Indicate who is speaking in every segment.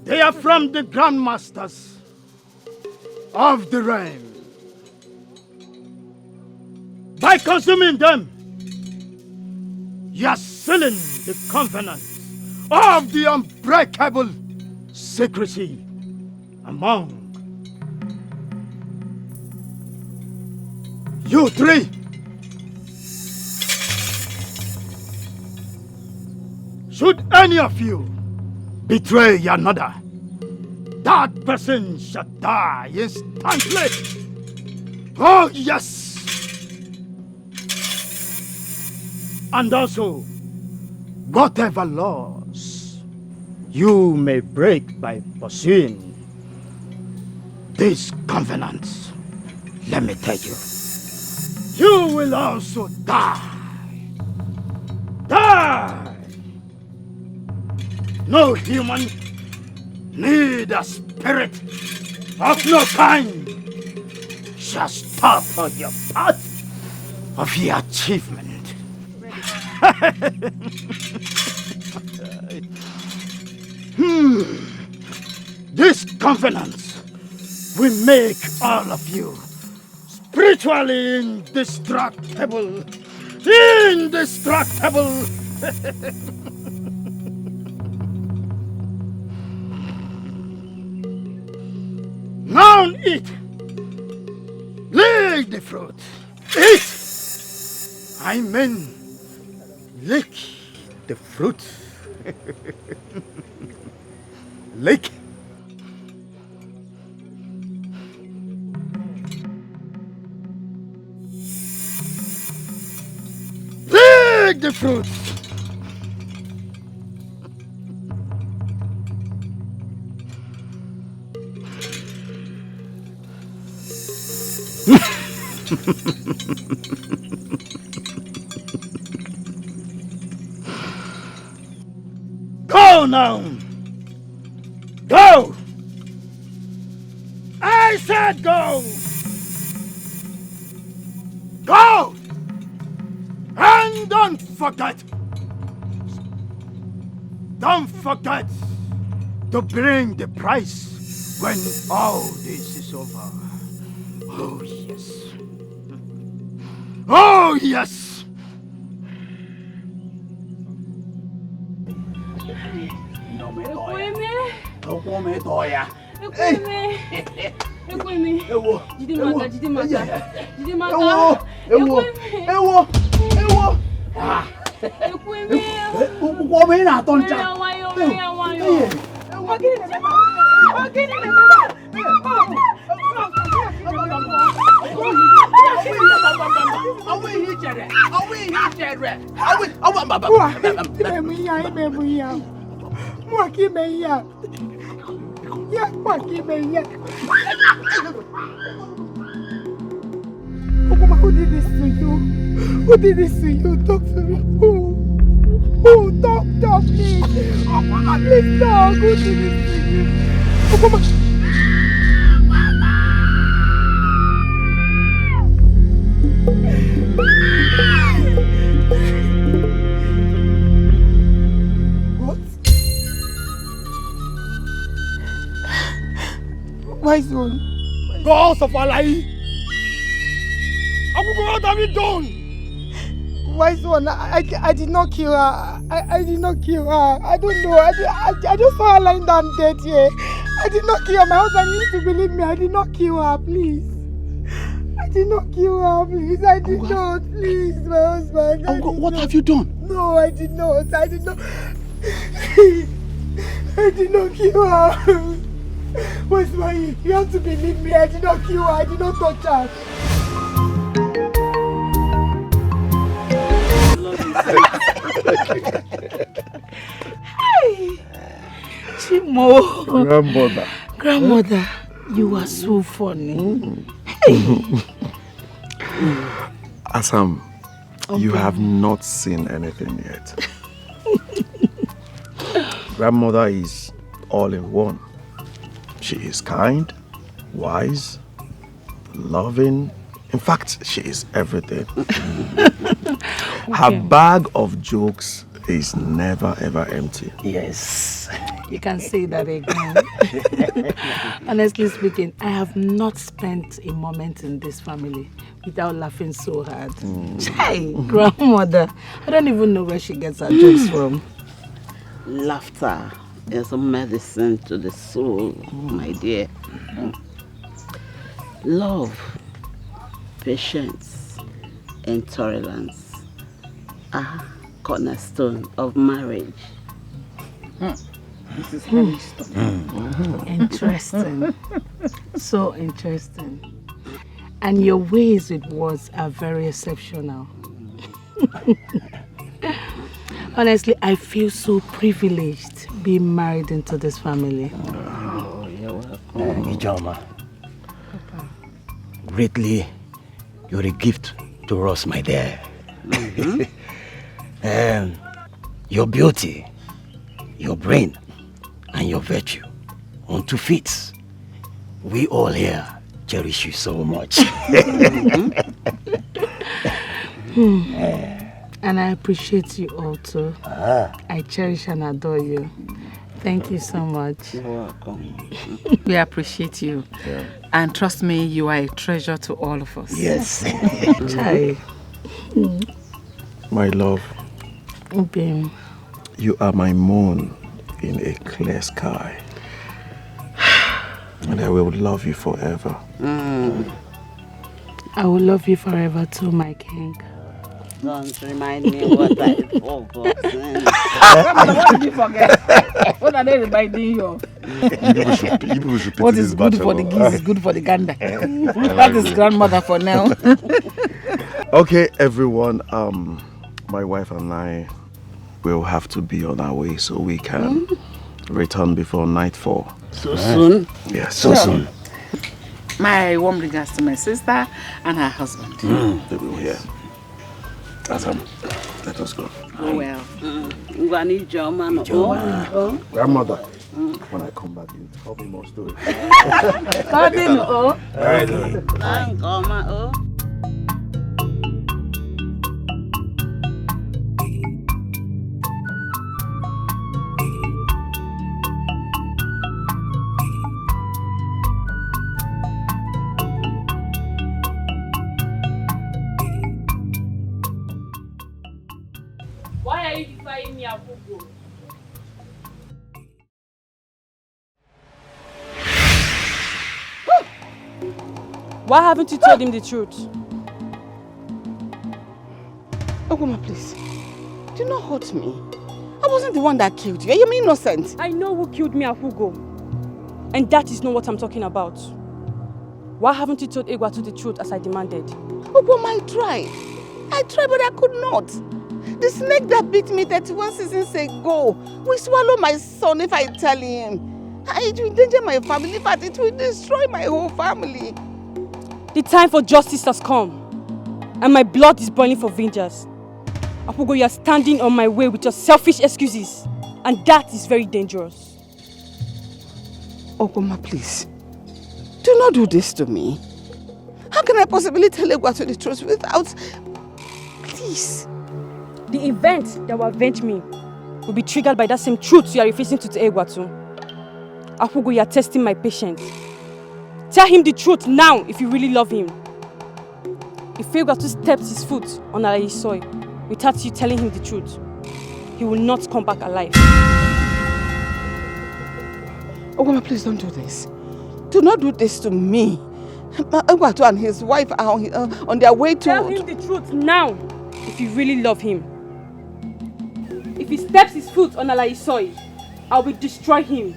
Speaker 1: They are from the grandmasters of the realm. By consuming them, you are sealing the covenant of the unbreakable secrecy among you three. Should any of you betray another, that person shall die instantly. Oh yes! And also, whatever laws you may break by pursuing these covenants, let me tell you, you will also die. Die! No human, neither spirit of no kind shall stop on your path of your achievement. This covenant will make all of you spiritually indestructible. Indestructible! Now eat! Lick the fruit! Eat! I mean, lick the fruit. Lick. Lick the fruit. Go now! Go! I said go! Go! And don't forget to bring the price when all this is over. Oh yes. Oh yes!
Speaker 2: Who did this to you? Who did this to you? Talk to me. Who? Talk, please. Please talk. Who did this to you? Wise one.
Speaker 1: Gods of Allah! What have you done?
Speaker 2: Wise one, I did not kill her. I did not kill her. I don't know. I just saw her lying down dead here. I did not kill her. My husband needs to believe me. I did not kill her, please. I did not kill her, please. I did not, please, my husband.
Speaker 3: What have you done?
Speaker 2: No, I did not. I did not. I did not kill her. Where's my? You have to believe me. I did not kill her. I did not touch her.
Speaker 4: Hey, Chimo. Grandmother, you are so funny. Hey.
Speaker 3: Asam, you have not seen anything yet. Grandmother is all in one. She is kind, wise, loving. In fact, she is everything. Her bag of jokes is never ever empty.
Speaker 4: Yes, you can say that again. Honestly speaking, I have not spent a moment in this family without laughing so hard. Chai, grandmother, I don't even know where she gets her jokes from.
Speaker 5: Laughter is a medicine to the soul, my dear. Love, patience, and tolerance are cornerstone of marriage.
Speaker 2: This is how we stop.
Speaker 4: Interesting. So interesting. And your ways with words are very exceptional. Honestly, I feel so privileged being married into this family.
Speaker 5: Oh, you're welcome.
Speaker 6: Ijoma. Greatly, you're a gift to us, my dear. Your beauty, your brain, and your virtue on 2 feet. We all here cherish you so much.
Speaker 4: And I appreciate you all too. I cherish and adore you. Thank you so much.
Speaker 5: You're welcome.
Speaker 7: We appreciate you.
Speaker 3: Yeah.
Speaker 7: And trust me, you are a treasure to all of us.
Speaker 6: Yes.
Speaker 4: Chai.
Speaker 3: My love,
Speaker 4: Bim.
Speaker 3: you are my moon in a clear sky. And I will love you forever.
Speaker 4: I will love you forever too, my king.
Speaker 5: Don't remind me what I forgot.
Speaker 2: What did you forget? What are they reminding you of?
Speaker 3: You people should pity
Speaker 2: What
Speaker 3: this
Speaker 2: is good for the
Speaker 3: bachelor.
Speaker 2: geese is good for the gander. That is grandmother for now.
Speaker 3: Okay, everyone. My wife and I will have to be on our way so we can return before nightfall.
Speaker 5: So soon?
Speaker 3: Yes,
Speaker 6: So soon.
Speaker 7: My warm regards to my sister and her husband.
Speaker 3: They will hear. Adam, let us go.
Speaker 7: Oh well.
Speaker 3: Grandmother, when I come back, you tell me more stories.
Speaker 8: Why are you defying me, Abugo? Why haven't you told him the truth?
Speaker 5: Oguma, please. Do not hurt me. I wasn't the one that killed you. I am innocent.
Speaker 8: I know who killed me, Abugo. And that is not what I'm talking about. Why haven't you told Egwatu the truth as I demanded?
Speaker 5: Oguma, I tried. I tried, but I could not. The snake that bit me 31 seasons ago will swallow my son if I tell him. It will endanger my family. In fact, it will destroy my whole family.
Speaker 8: The time for justice has come. And my blood is boiling for vengeance. Apugo, you are standing on my way with your selfish excuses. And that is very dangerous.
Speaker 5: Oguma, please. Do not do this to me. How can I possibly tell Egwatu the truth without... Please.
Speaker 8: The event that will avenge me will be triggered by that same truth you are refusing to Egwatu. Apugo, you are testing my patience. Tell him the truth now if you really love him. If Egwatu steps his foot on Alayi's soil without you telling him the truth, he will not come back alive.
Speaker 5: Oguma, please don't do this. Do not do this to me. Egwatu and his wife are on their way to...
Speaker 8: Tell him the truth now if you really love him. If he steps his foot on Alayi's soil, I will destroy him.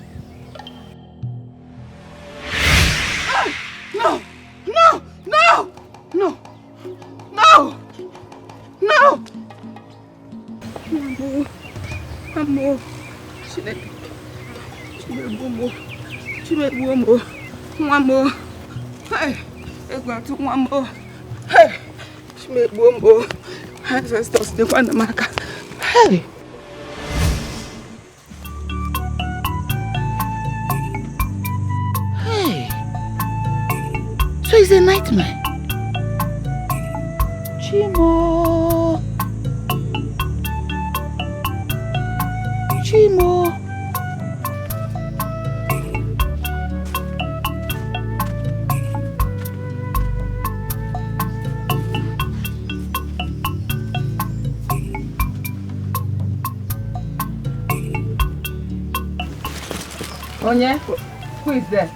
Speaker 5: No! No! No! No! No! No! Amo. Chimebumo. Mwamo. Hey! Egwatu mwamo. Hey! Chimebumo. Ancestors, the one Maka. Hey! Hey! So it's a nightmare. Chimo. Chimo.
Speaker 7: Onye, who is there?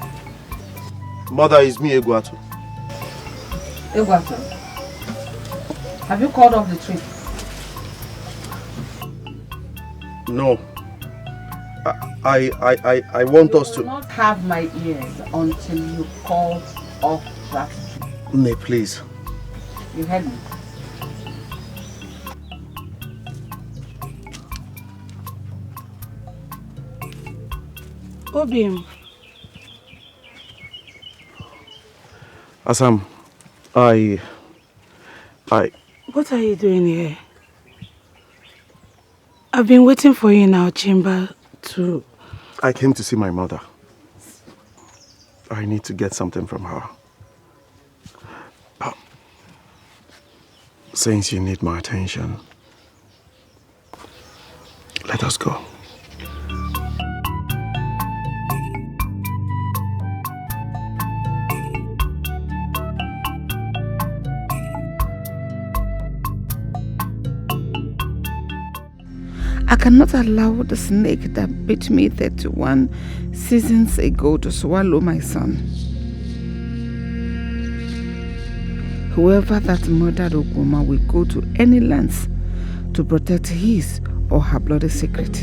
Speaker 3: Mother, is me, Egwatu.
Speaker 7: Egwatu. Have you called off the trip?
Speaker 3: No. I want us to...
Speaker 7: You will not have my ears until you call off that trip.
Speaker 3: Nay, please.
Speaker 7: You heard me?
Speaker 4: Obim.
Speaker 3: Asam,
Speaker 4: What are you doing here? I've been waiting for you in our chamber to...
Speaker 3: I came to see my mother. I need to get something from her. Since you need my attention, let us go.
Speaker 5: I cannot allow the snake that bit me 31 seasons ago to swallow my son. Whoever that murdered Ogwoma will go to any lengths to protect his or her bloody secret.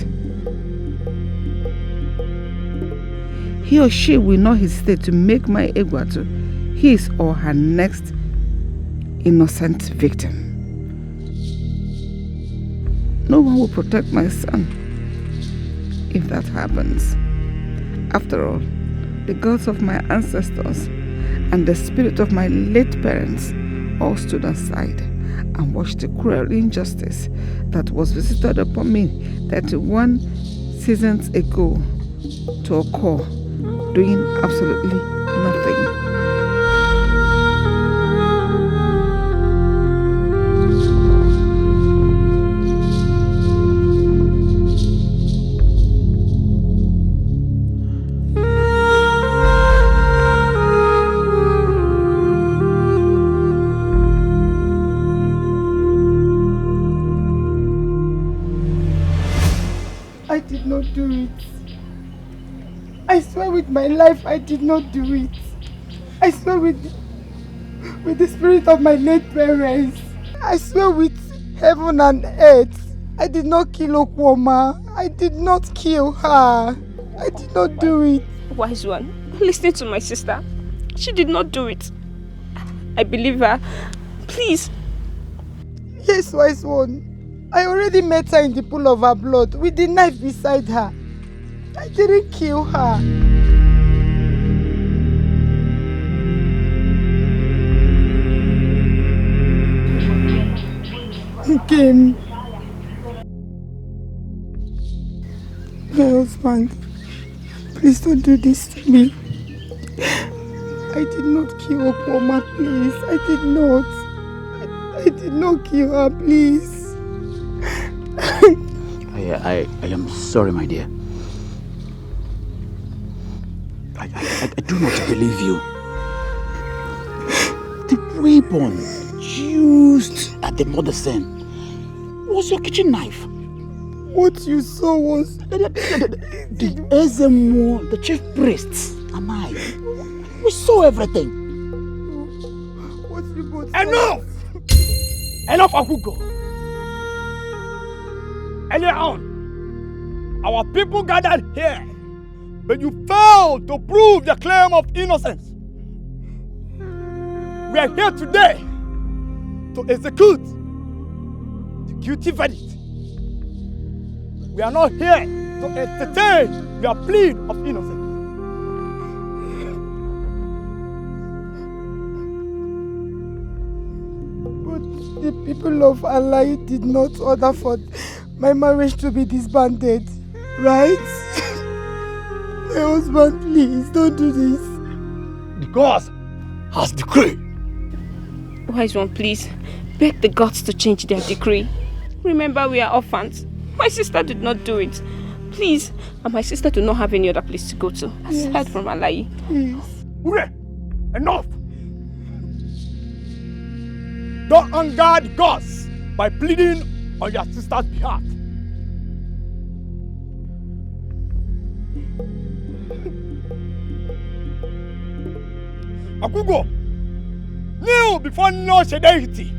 Speaker 5: He or she will not hesitate to make my Egwatu his or her next innocent victim. No one will protect my son if that happens. After all, the gods of my ancestors and the spirit of my late parents all stood aside and watched the cruel injustice that was visited upon me 31 seasons ago to occur, doing absolutely nothing.
Speaker 2: I did not do it. I swear with my life I did not do it. I swear with the spirit of my late parents. I swear with heaven and earth. I did not kill Ogwoma. I did not kill her. I did not do it.
Speaker 8: Wise one, listen to my sister. She did not do it. I believe her. Please.
Speaker 2: Yes, wise one. I already met her in the pool of her blood with the knife beside her. I didn't kill her. Kim. My husband, please don't do this to me. I did not kill Ogwoma, please. I did not. I did not kill her, please.
Speaker 1: I am sorry, my dear. I do not believe you. The weapon used at the murder scene was your kitchen knife.
Speaker 2: What you saw was...
Speaker 1: The Ezemo, the chief priests, and I, we saw everything.
Speaker 2: What you both
Speaker 9: Enough! Enough, Akugo! Earlier on, our people gathered here, but you failed to prove the claim of innocence. We are here today to execute the guilty verdict. We are not here to entertain your plea of innocence.
Speaker 2: But the people of Allah did not order for my marriage to be disbanded, right? My husband, please, don't do this.
Speaker 9: The gods has decreed.
Speaker 8: Wise one, please. Beg the gods to change their decree. Remember, we are orphans. My sister did not do it. Please, and my sister do not have any other place to go to, aside from Alayi.
Speaker 2: Please.
Speaker 9: Ure, enough! Don't anger the gods by pleading on your sister's behalf. Akugo, kneel before no deity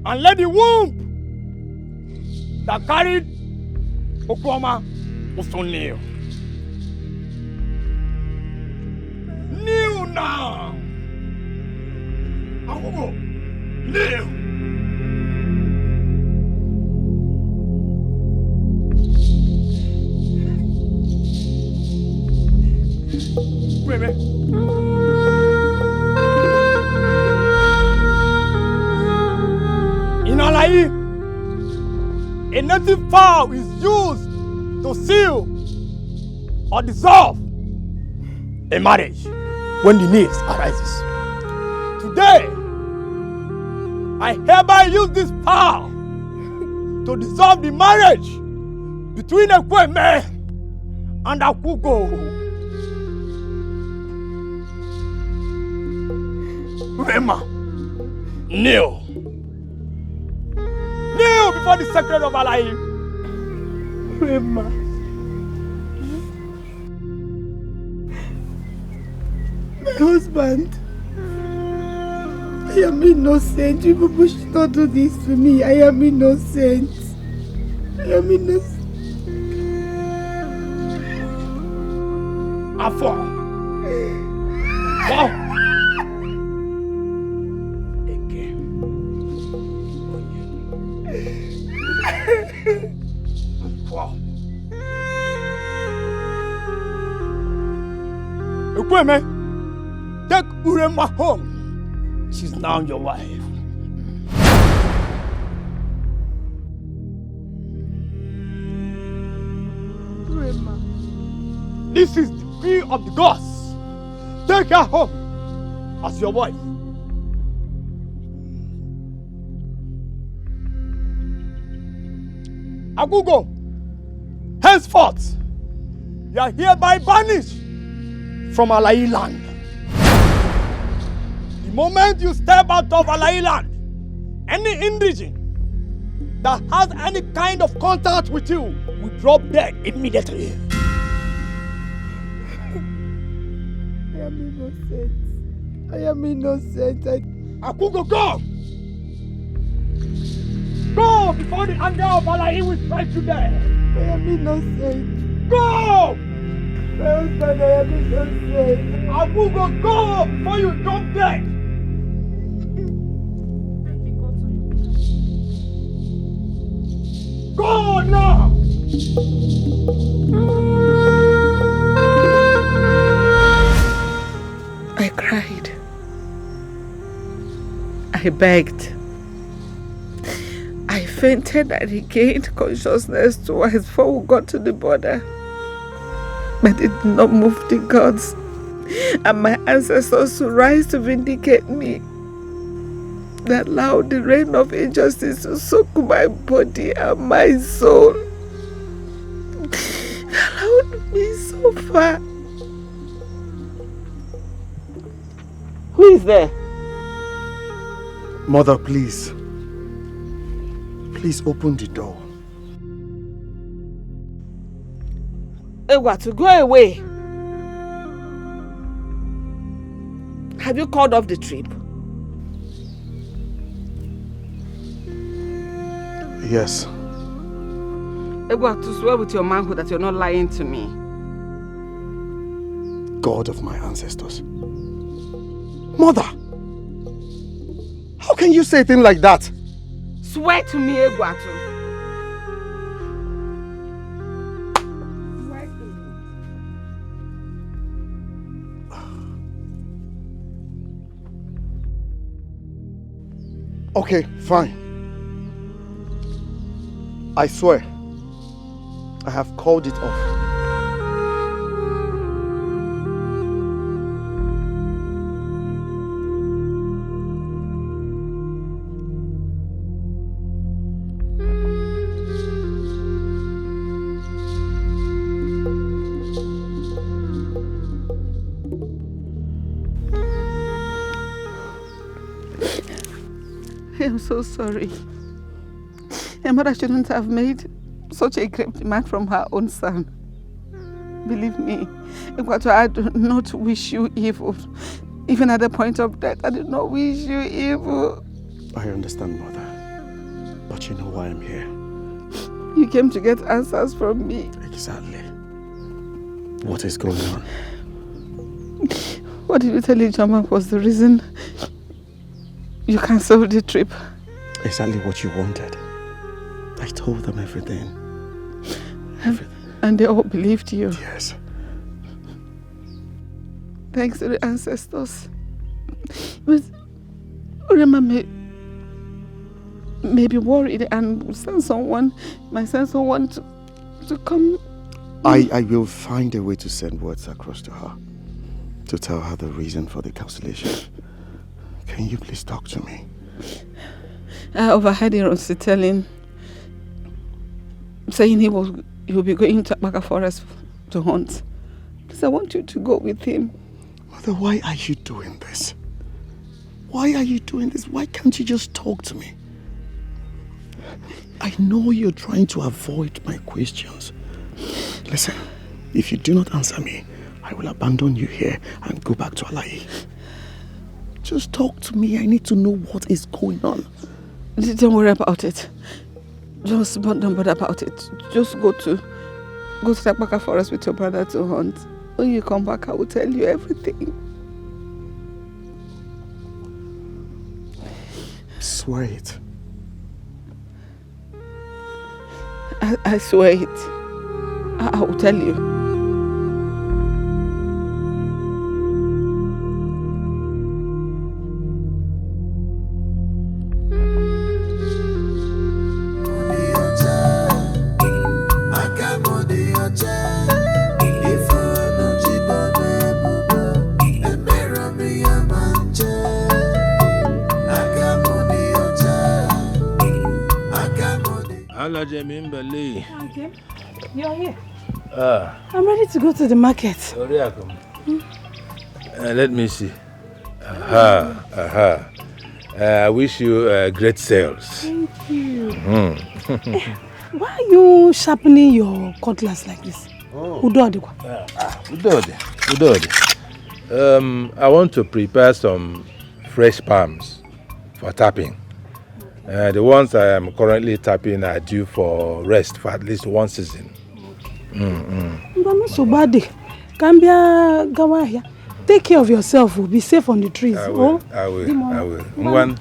Speaker 9: and let the womb that carried Oklahoma also kneel. Kneel now! Akugo, kneel! Wait a minute. In Alayi, a native vow is used to seal or dissolve a marriage when the need arises. Today, I hereby use this vow to dissolve the marriage between Ekweme and Akugo. Rema, kneel. Kneel before the secret of Alayi.
Speaker 2: Rema. My husband. I am innocent. You people should not do this to me. I am innocent. I am innocent.
Speaker 9: Afọ. Wow. Ekweme, take Urema home. She's now your wife.
Speaker 2: Urema.
Speaker 9: This is the decree of the gods. Take her home as your wife. Akugo, henceforth, you are hereby banished from Alayi land. The moment you step out of Alayi land, any indigene that has any kind of contact with you will drop dead immediately.
Speaker 2: I am innocent. I am innocent.
Speaker 9: Akugo, go! Go before the anger of Alayi will strike you there.
Speaker 2: I am innocent.
Speaker 9: Go!
Speaker 2: My husband, I am innocent.
Speaker 9: Akugo, go before you drop dead. Go now!
Speaker 5: I cried. I begged. I fainted and regained consciousness twice before we got to the border. But it did not move the gods and my ancestors to rise to vindicate me. That allowed the reign of injustice to soak my body and my soul. That allowed me so far. Who is there?
Speaker 3: Mother, please. Please open the door.
Speaker 5: Ewa, to go away. Have you called off the trip?
Speaker 3: Yes.
Speaker 5: Ewa, to swear with your manhood that you're not lying to me.
Speaker 3: God of my ancestors. Mother! How can you say a thing like that?
Speaker 5: Swear to me, Egwatu.
Speaker 3: Okay, fine. I swear, I have called it off.
Speaker 5: I am so sorry. A mother shouldn't have made such a grave demand from her own son. Believe me, I do not wish you evil. Even at the point of death, I did not wish you evil.
Speaker 3: I understand, Mother. But you know why I'm here.
Speaker 5: You came to get answers from me.
Speaker 3: Exactly. What is going on?
Speaker 5: What did you tell Ijoma was the reason you cancelled the trip?
Speaker 3: Exactly what you wanted. I told them everything.
Speaker 5: And they all believed you?
Speaker 3: Yes.
Speaker 5: Thanks to the ancestors. But Urema may be worried and might send someone to come.
Speaker 3: I will find a way to send words across to her. To tell her the reason for the cancellation. Can you please talk to me?
Speaker 5: I overheard Ironsi saying he will be going to Akbaka Forest to hunt. Please, I want you to go with him.
Speaker 3: Mother, why are you doing this? Why are you doing this? Why can't you just talk to me? I know you're trying to avoid my questions. Listen, if you do not answer me, I will abandon you here and go back to Alai. Just talk to me. I need to know what is going on.
Speaker 5: Don't worry about it. Don't bother about it. Just go to the Akbaka Forest with your brother to hunt. When you come back, I will tell you everything.
Speaker 3: Swear it.
Speaker 5: I swear it. I will tell you.
Speaker 7: Okay, you're here.
Speaker 4: I'm ready to go to the market.
Speaker 10: Let me see. I wish you great sales.
Speaker 4: Thank you. Why are you sharpening your cutlass like this?
Speaker 10: Udodi. I want to prepare some fresh palms for tapping. The ones I am currently tapping are due for rest for at least one season.
Speaker 4: Take care of yourself. Be safe on the trees.
Speaker 10: I will. One.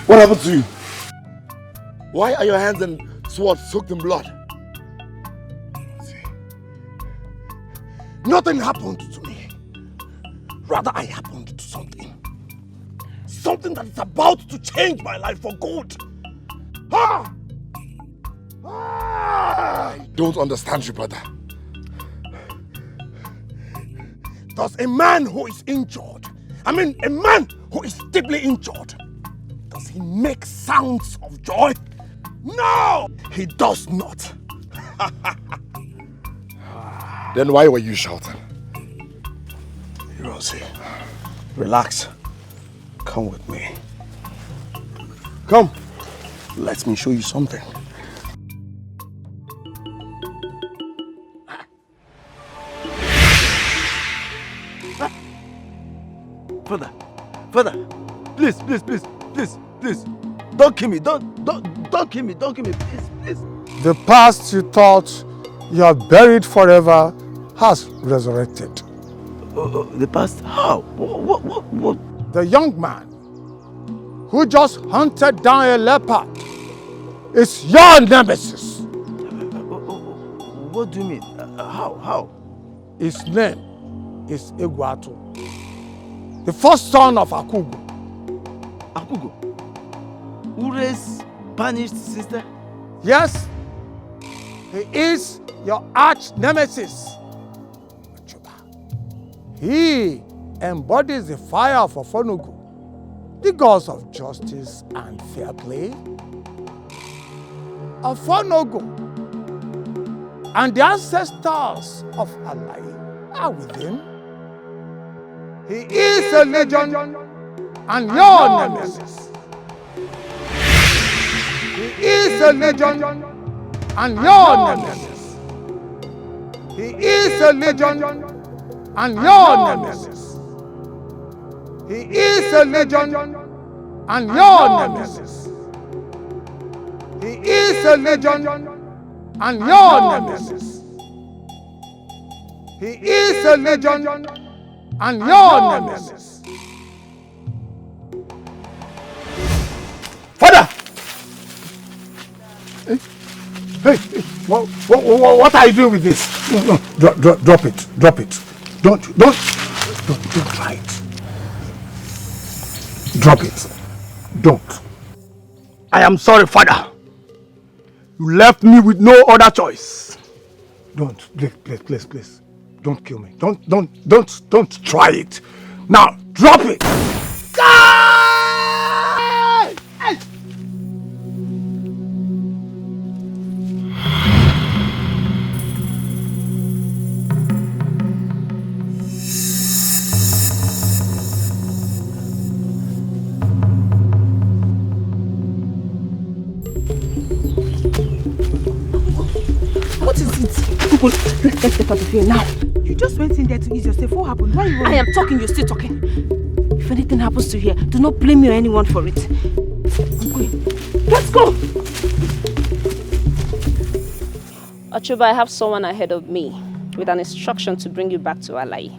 Speaker 3: What happened to you? Why are your hands and swords soaked in blood? Nothing happened to me. Rather, I happened to something. Something that is about to change my life for good. I don't understand you, brother. Does a man who is injured, a man who is deeply injured, does he make sounds of joy? No, he does not.
Speaker 11: Then why were you shouting?
Speaker 3: Rosie, relax. Come with me.
Speaker 9: Come.
Speaker 3: Let me show you something.
Speaker 1: Father, please. Don't kill me, don't kill me, please.
Speaker 9: The past you thought you had buried forever has resurrected.
Speaker 1: The past? How? What?
Speaker 9: The young man who just hunted down a leopard is your nemesis.
Speaker 1: What do you mean? How?
Speaker 9: His name is Egwatu, the first son of Akugo.
Speaker 1: Akugo? Ure's banished sister?
Speaker 9: Yes, he is your arch nemesis. He embodies the fire of Ofonogo, the gods of justice and fair play. Ofonogo and the ancestors of Alai are with him. He is a legend and your nemesis. He is a legend and your nemesis. He is a legend and your nemesis. He is a legend and your nemesis. He is a legend and your nemesis. He is a legend and your nemesis.
Speaker 3: Father! Hey, what are you doing with this? No, drop it. Don't try it. Drop it. Don't. I am sorry, Father. You left me with no other choice. Don't, please. Don't kill me. Don't try it. Now, drop it.
Speaker 8: Let's get out of here now.
Speaker 2: You just went in there to ease yourself. What happened? Why are you running?
Speaker 8: I am talking, you're still talking. If anything happens to here, do not blame me or anyone for it. I'm going. Let's go!
Speaker 11: Achuba, I have someone ahead of me with an instruction to bring you back to Alai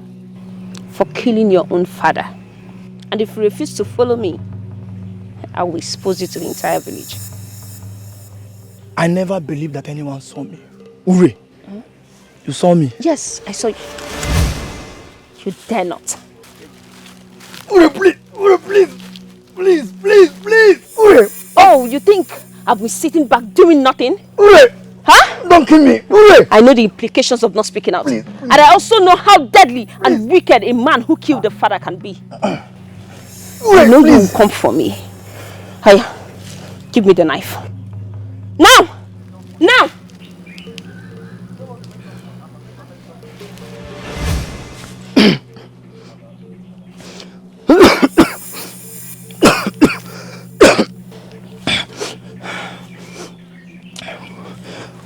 Speaker 11: for killing your own father. And if you refuse to follow me, I will expose you to the entire village.
Speaker 3: I never believed that anyone saw me. Ure, you saw me?
Speaker 11: Yes, I saw you. You dare not.
Speaker 3: Ure, please! Ure!
Speaker 11: Oh, you think I've been sitting back doing nothing?
Speaker 3: Ure!
Speaker 11: Huh?
Speaker 3: Don't kill me! Ure!
Speaker 11: I know the implications of not speaking out.
Speaker 3: Please.
Speaker 11: And I also know how deadly and wicked a man who killed the father can be.
Speaker 3: Ure,
Speaker 11: I know you will
Speaker 3: please.
Speaker 11: come for me. Hey, give me the knife. Now! Now!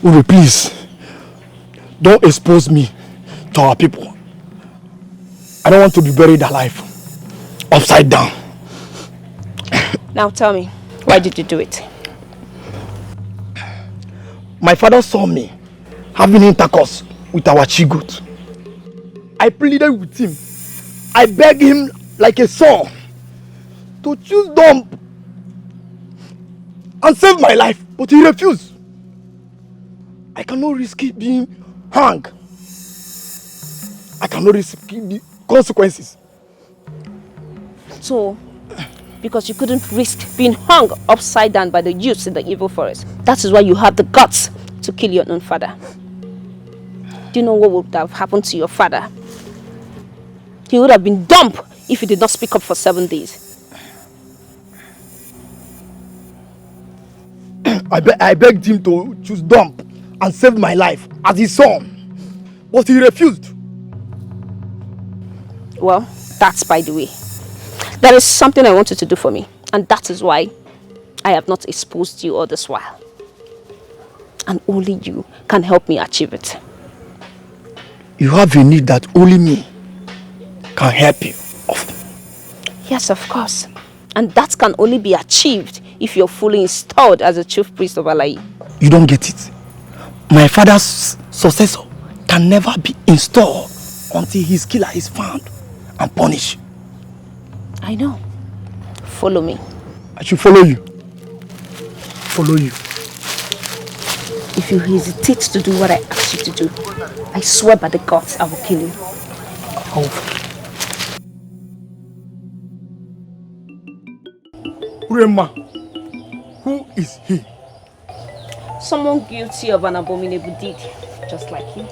Speaker 3: Ure, please, don't expose me to our people. I don't want to be buried alive, upside down.
Speaker 11: Now tell me, why did you do it?
Speaker 3: My father saw me having intercourse with our chigoot. I pleaded with him. I begged him like a son to choose dump and save my life, but he refused. I cannot risk it being hung. I cannot risk the consequences.
Speaker 11: So, because you couldn't risk being hung upside down by the youths in the evil forest, that is why you have the guts to kill your own father. Do you know what would have happened to your father? He would have been dumped if he did not speak up for 7 days.
Speaker 3: I begged him to choose dump and save my life as his son, but he refused.
Speaker 11: Well, that's by the way. There is something I want you to do for me, and that is why I have not exposed you all this while. And only you can help me achieve it.
Speaker 3: You have a need that only me can help you.
Speaker 11: Yes, of course. And that can only be achieved if you're fully installed as a chief priest of Alai.
Speaker 3: You don't get it. My father's successor can never be installed until his killer is found and punished.
Speaker 11: I know. Follow me.
Speaker 3: I should follow you. Follow you.
Speaker 11: If you hesitate to do what I ask you to do, I swear by the gods I will kill you.
Speaker 9: Urema, who is he?
Speaker 11: Someone guilty of an abominable deed, just like you.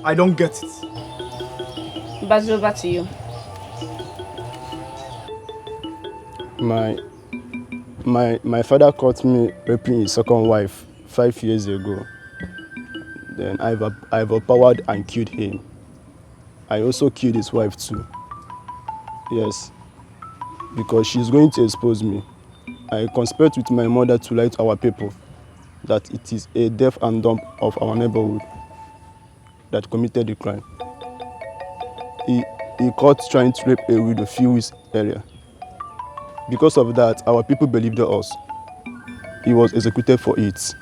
Speaker 9: I don't get it.
Speaker 11: Buzz over to you.
Speaker 12: My father caught me raping his second wife 5 years ago. Then I've overpowered and killed him. I also killed his wife too. Yes, because she's going to expose me. I conspired with my mother to lie to our people that it is a deaf and dumb of our neighborhood that committed the crime. He caught trying to rape a widow a few weeks earlier. Because of that, our people believed us. He was executed for it.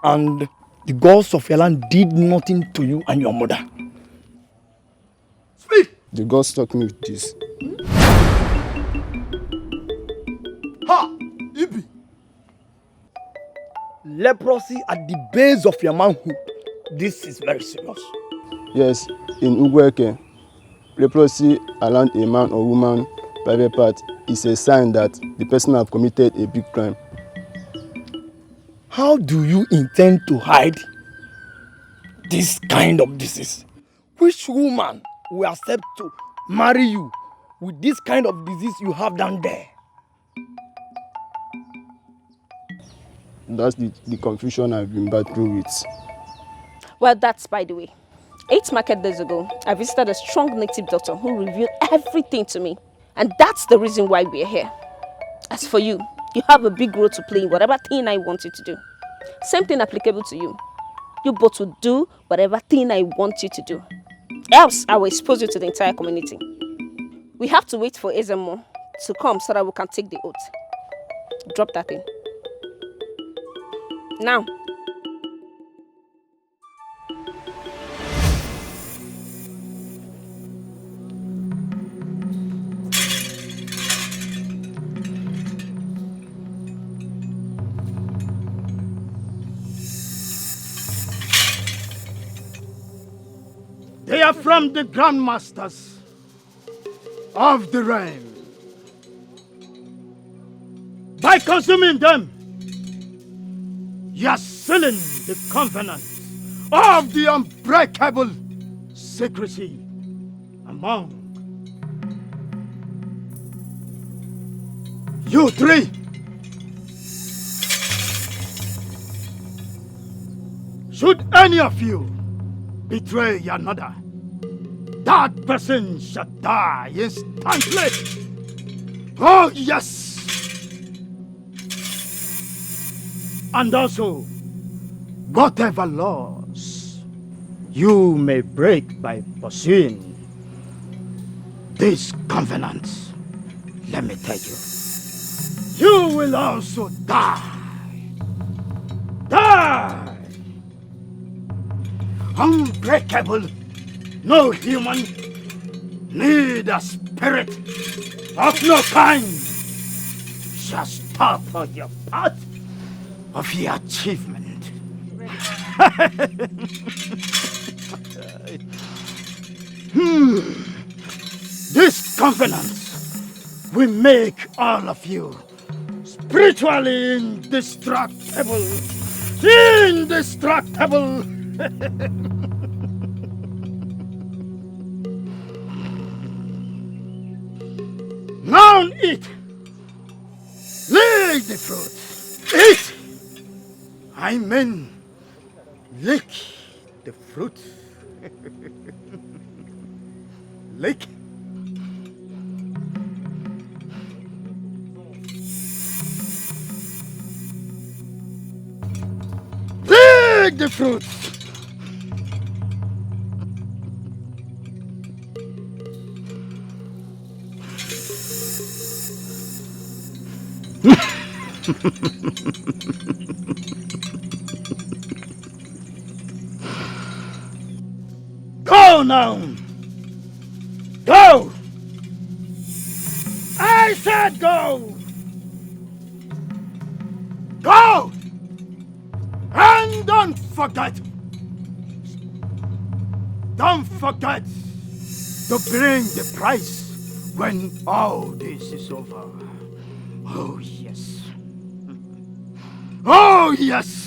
Speaker 3: And the gods of your land did nothing to you and your mother.
Speaker 9: Speak!
Speaker 12: The gods struck me with this.
Speaker 9: Ha! Ibi!
Speaker 3: Leprosy at the base of your manhood. This is very serious.
Speaker 12: Yes, in Ugweke, leprosy around a man or woman private part is a sign that the person has committed a big crime.
Speaker 3: How do you intend to hide this kind of disease? Which woman will accept to marry you with this kind of disease you have down there?
Speaker 12: That's the confusion I've been battling with.
Speaker 11: Well, that's by the way. 8 market days ago, I visited a strong native doctor who revealed everything to me. And that's the reason why we're here. As for you, you have a big role to play in whatever thing I want you to do. Same thing applicable to you. You both will do whatever thing I want you to do. Else, I will expose you to the entire community. We have to wait for Ezemo to come so that we can take the oath. Drop that thing. Now.
Speaker 1: They are from the grandmasters of the realm. By consuming them, you are sealing the covenant of the unbreakable secrecy among you three. Should any of you betray another, that person shall die instantly. Oh, yes. And also, whatever laws you may break by pursuing these covenants, let me tell you, you will also die. Die! Unbreakable, no human, neither spirit of no kind shall stop on your path of your achievement. This covenant will make all of you spiritually indestructible. Indestructible! Now eat! Lick the fruit! Eat! I mean, lick the fruit. lake. Take the fruits. Go now! Go! I said go! Go! And don't forget to bring the price when all this is over. Oh yes. Oh yes!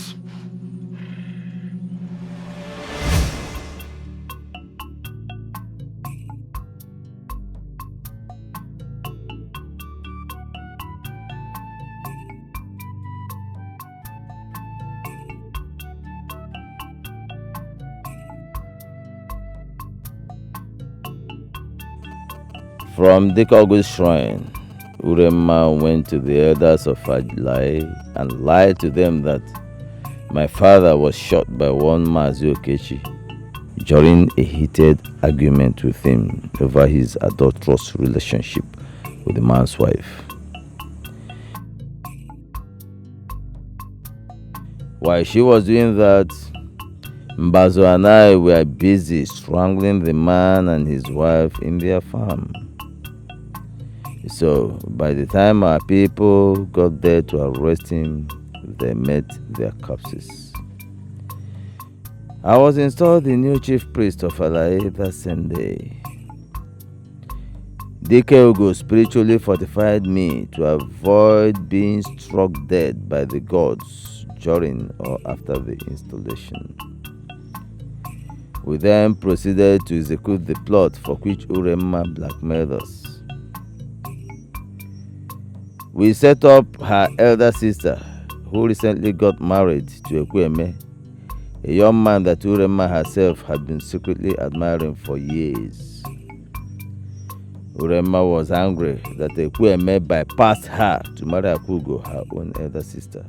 Speaker 13: From Dikeh's shrine, Uremma went to the elders of Exile and lied to them that my father was shot by one Mazi Okechi during a heated argument with him over his adulterous relationship with the man's wife. While she was doing that, Mbazo and I were busy strangling the man and his wife in their farm. So, by the time our people got there to arrest him, they met their corpses. I was installed the new chief priest of Alae that same day. Dikeh spiritually fortified me to avoid being struck dead by the gods during or after the installation. We then proceeded to execute the plot for which Uremma blackmailed us. We set up her elder sister, who recently got married to Ekweme, a young man that Uremma herself had been secretly admiring for years. Uremma was angry that Ekweme bypassed her to marry Akugo, her own elder sister.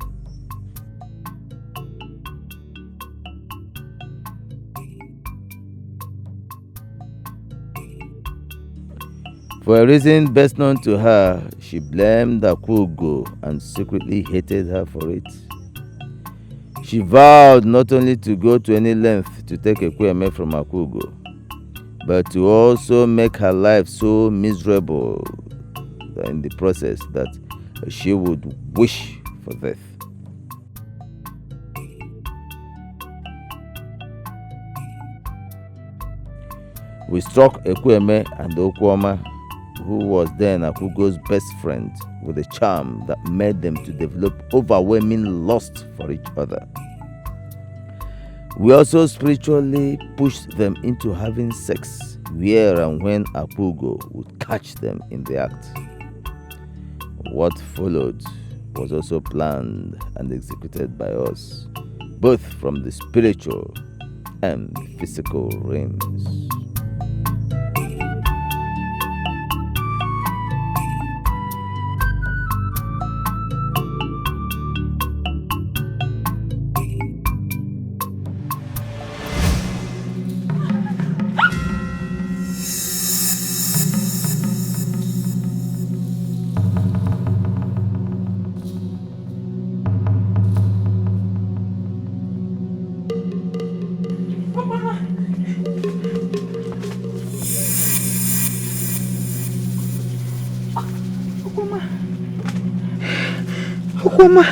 Speaker 13: For a reason best known to her, she blamed Akugo and secretly hated her for it. She vowed not only to go to any length to take Ekweme from Akugo, but to also make her life so miserable in the process that she would wish for death. We struck Ekweme and Okwoma, who was then Akugo's best friend, with a charm that made them to develop overwhelming lust for each other. We also spiritually pushed them into having sex where and when Akugo would catch them in the act. What followed was also planned and executed by us, both from the spiritual and physical realms.
Speaker 2: Okoma.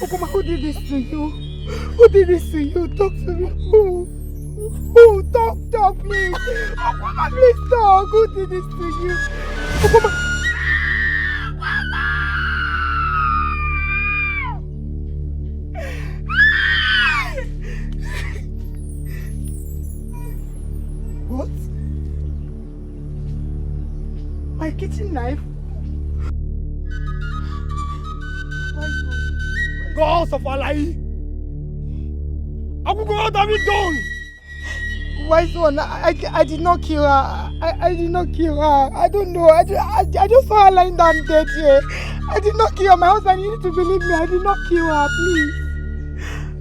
Speaker 2: Okoma, who did this to you? Who did this to you? Talk to me. Who? Talk, please. Okoma, please talk. Who did this to you? Okoma. What? My kitchen knife?
Speaker 9: Gods of Alae, Akugo, what have you done?
Speaker 2: Wise one, I did not kill her. I did not kill her. I don't know. I just saw her lying down dead here. I did not kill her. My husband, you need to believe me. I did not kill her, please.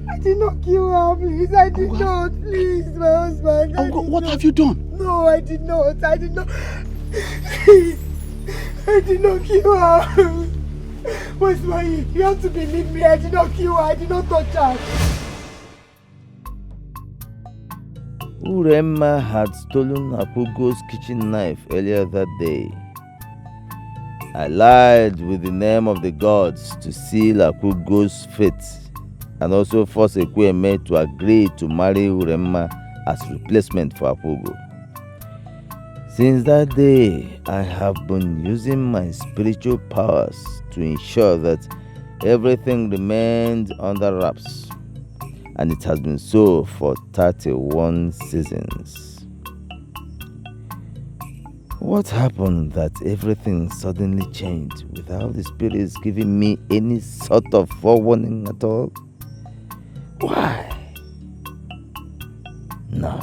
Speaker 2: I did not kill her, please. I did not, please, my husband.
Speaker 3: What have you done?
Speaker 2: No, I did not. I did not. Please. I did not kill her. Where's my? You have to believe me. I did not kill her. I did not touch her.
Speaker 13: Uremma had stolen Akugo's kitchen knife earlier that day. I lied with the name of the gods to seal Akugo's fate and also force Ekweme to agree to marry Uremma as replacement for Akugo. Since that day, I have been using my spiritual powers to ensure that everything remained under wraps. And it has been so for 31 seasons. What happened that everything suddenly changed without the spirits giving me any sort of forewarning at all? Why? No.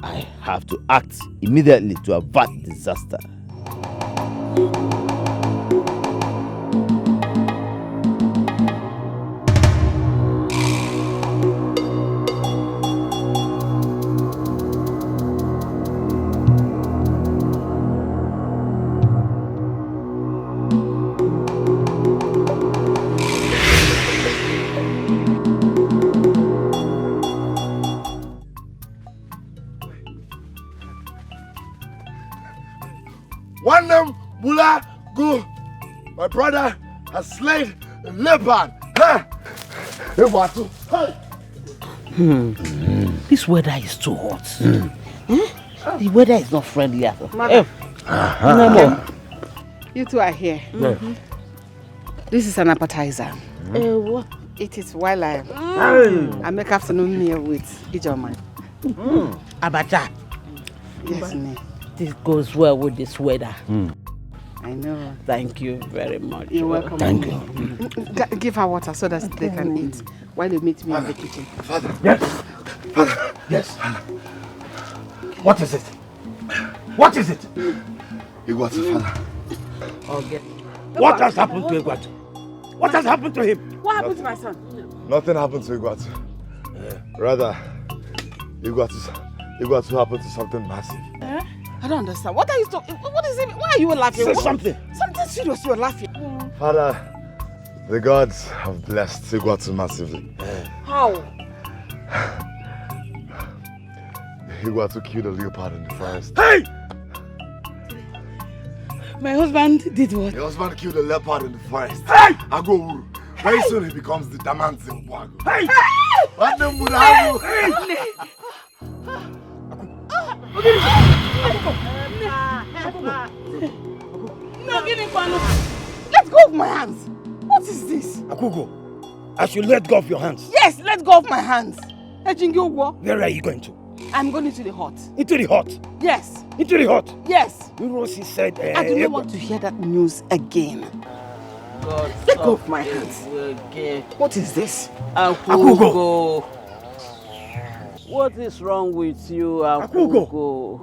Speaker 13: I have to act immediately to avert disaster.
Speaker 3: Bula, go. My brother has slain a leopard.
Speaker 6: This weather is too hot. The weather is not friendly at all.
Speaker 5: You two are here. This is an appetizer.
Speaker 6: What?
Speaker 5: It is while I make afternoon meal with Ijoma.
Speaker 6: Abacha.
Speaker 5: Yes, ma'am.
Speaker 6: This goes well with this weather.
Speaker 5: I know.
Speaker 6: Thank you very much.
Speaker 5: You're welcome.
Speaker 6: Thank you.
Speaker 5: Give her water so that they can eat while you meet me in the kitchen.
Speaker 3: Father.
Speaker 9: Yes.
Speaker 3: Father.
Speaker 9: Yes. What is it? What is it?
Speaker 3: Igwatu, father.
Speaker 9: What has happened to Igwatu? What has happened to him?
Speaker 5: What happened to my son?
Speaker 3: Nothing happened to Igwatu. Rather, Igwatu happened to something massive.
Speaker 5: I don't understand. What are you talking? What is it? Why are you laughing?
Speaker 9: Say something.
Speaker 5: Something serious. You're laughing.
Speaker 3: Father, the gods have blessed Igwatu massively.
Speaker 5: How?
Speaker 3: Igwatu killed a leopard in the forest.
Speaker 9: Hey!
Speaker 5: My husband did what?
Speaker 3: Your husband killed a leopard in the forest.
Speaker 9: Hey!
Speaker 3: Ago Uru. Very soon he becomes the Damanzi of Wago.
Speaker 9: Hey!
Speaker 3: What the Murago?
Speaker 5: No, give me one. Let go of my hands. What is this?
Speaker 9: Akugo, I should let go of your hands.
Speaker 5: Yes, let go of my hands.
Speaker 9: Where are you going to?
Speaker 5: I'm going into the hut.
Speaker 9: Into the hut?
Speaker 5: Yes.
Speaker 9: Into the hut?
Speaker 5: Yes.
Speaker 9: Rosie said...
Speaker 5: I do not want to hear that news again. Let go of my hands. What is this?
Speaker 6: Akugo. What is wrong with you, Akugo?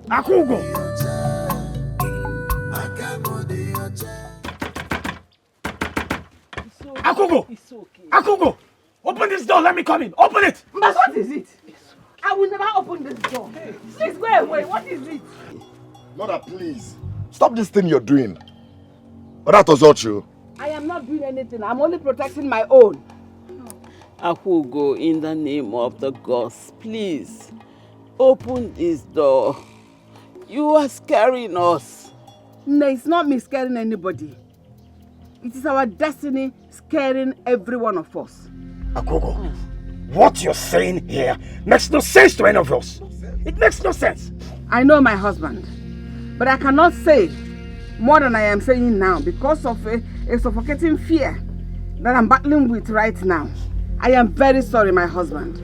Speaker 9: Akugo! Akugo!
Speaker 5: It's okay.
Speaker 9: Akugo! Open this door, let me come in. Open it!
Speaker 5: But what is it? I will never open this door. Please go away. What is it?
Speaker 3: Mother, please. Stop this thing you're doing. But that was not you.
Speaker 5: I am not doing anything. I'm only protecting my own.
Speaker 6: Akugo, in the name of the gods, please open this door. You are scaring us.
Speaker 5: No, it's not me scaring anybody. It is our destiny scaring every one of us.
Speaker 9: Akugo, what you're saying here makes no sense to any of us. It makes no sense.
Speaker 5: I know my husband, but I cannot say more than I am saying now because of a suffocating fear that I'm battling with right now. I am very sorry, my husband.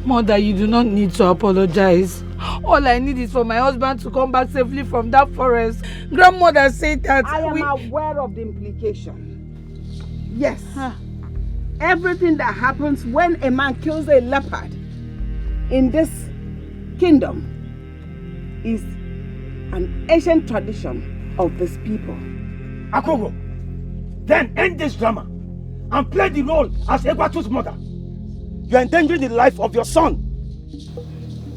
Speaker 4: Mother, you do not need to apologize. All I need is for my husband to come back safely from that forest. Grandmother said that
Speaker 5: I am aware of the implication. Yes. Everything that happens when a man kills a leopard in this kingdom is an ancient tradition of this people.
Speaker 1: Akogo, then end this drama and play the role as Egwatu's mother. You are endangering the life of your son.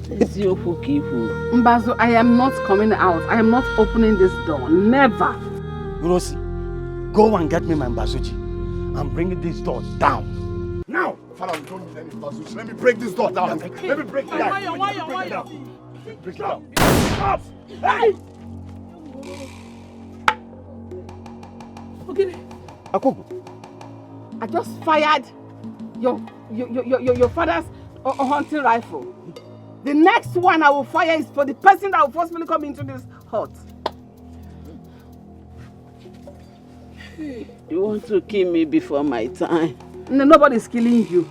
Speaker 5: Mbazo, I am not coming out. I am not opening this door. Never.
Speaker 1: Rosi, go and get me my Mbazuji and bring this door down. Now!
Speaker 14: Father, we don't need any Mbazuji. Let me break this door down. Let me break it down. Break it down.
Speaker 1: Up! Hey!
Speaker 5: Okay. Akogo, I just fired your father's hunting rifle. The next one I will fire is for the person that will forcefully come into this hut.
Speaker 15: You want to kill me before my time?
Speaker 5: No, nobody's killing you.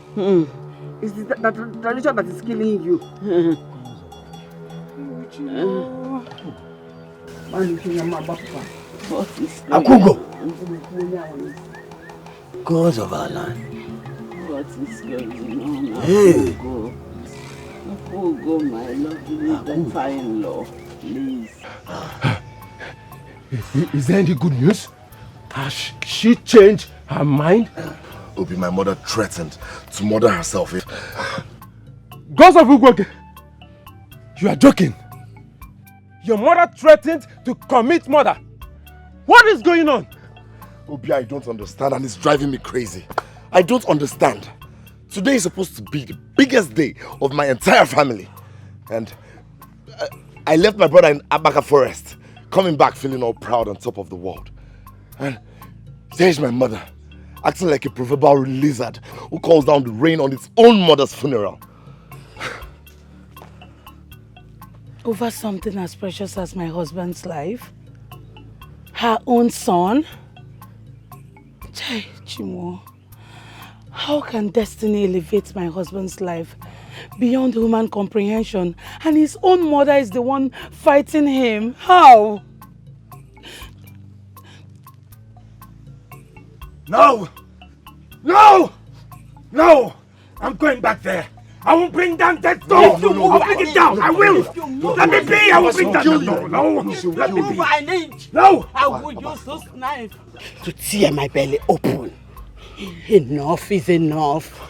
Speaker 5: It's the tradition that is killing you.
Speaker 6: Akogo! Gods of our land.
Speaker 15: What is going on?
Speaker 6: Hey!
Speaker 15: Akogo, my lovely daughter-in-law, please.
Speaker 10: Is there any good news? Has she changed her mind?
Speaker 14: Obi, my mother threatened to murder herself.
Speaker 10: Gods of Ugwoke! You are joking. Your mother threatened to commit murder. What is going on?
Speaker 14: Obi, I don't understand and it's driving me crazy. I don't understand. Today is supposed to be the biggest day of my entire family. And I left my brother in Abaka Forest, coming back feeling all proud on top of the world. And there's my mother, acting like a proverbial lizard who calls down the rain on its own mother's funeral.
Speaker 4: Over something as precious as my husband's life? Her own son? Chai, Chimo, how can destiny elevate my husband's life beyond human comprehension and his own mother is the one fighting him? How?
Speaker 1: No! No! No! I'm going back there. I will bring down that door. I'll bring it down. I will. Let me be. I will bring down the door. No. Let me be.
Speaker 15: An inch.
Speaker 1: No.
Speaker 15: I will use this knife
Speaker 5: To tear my belly open. Enough is enough.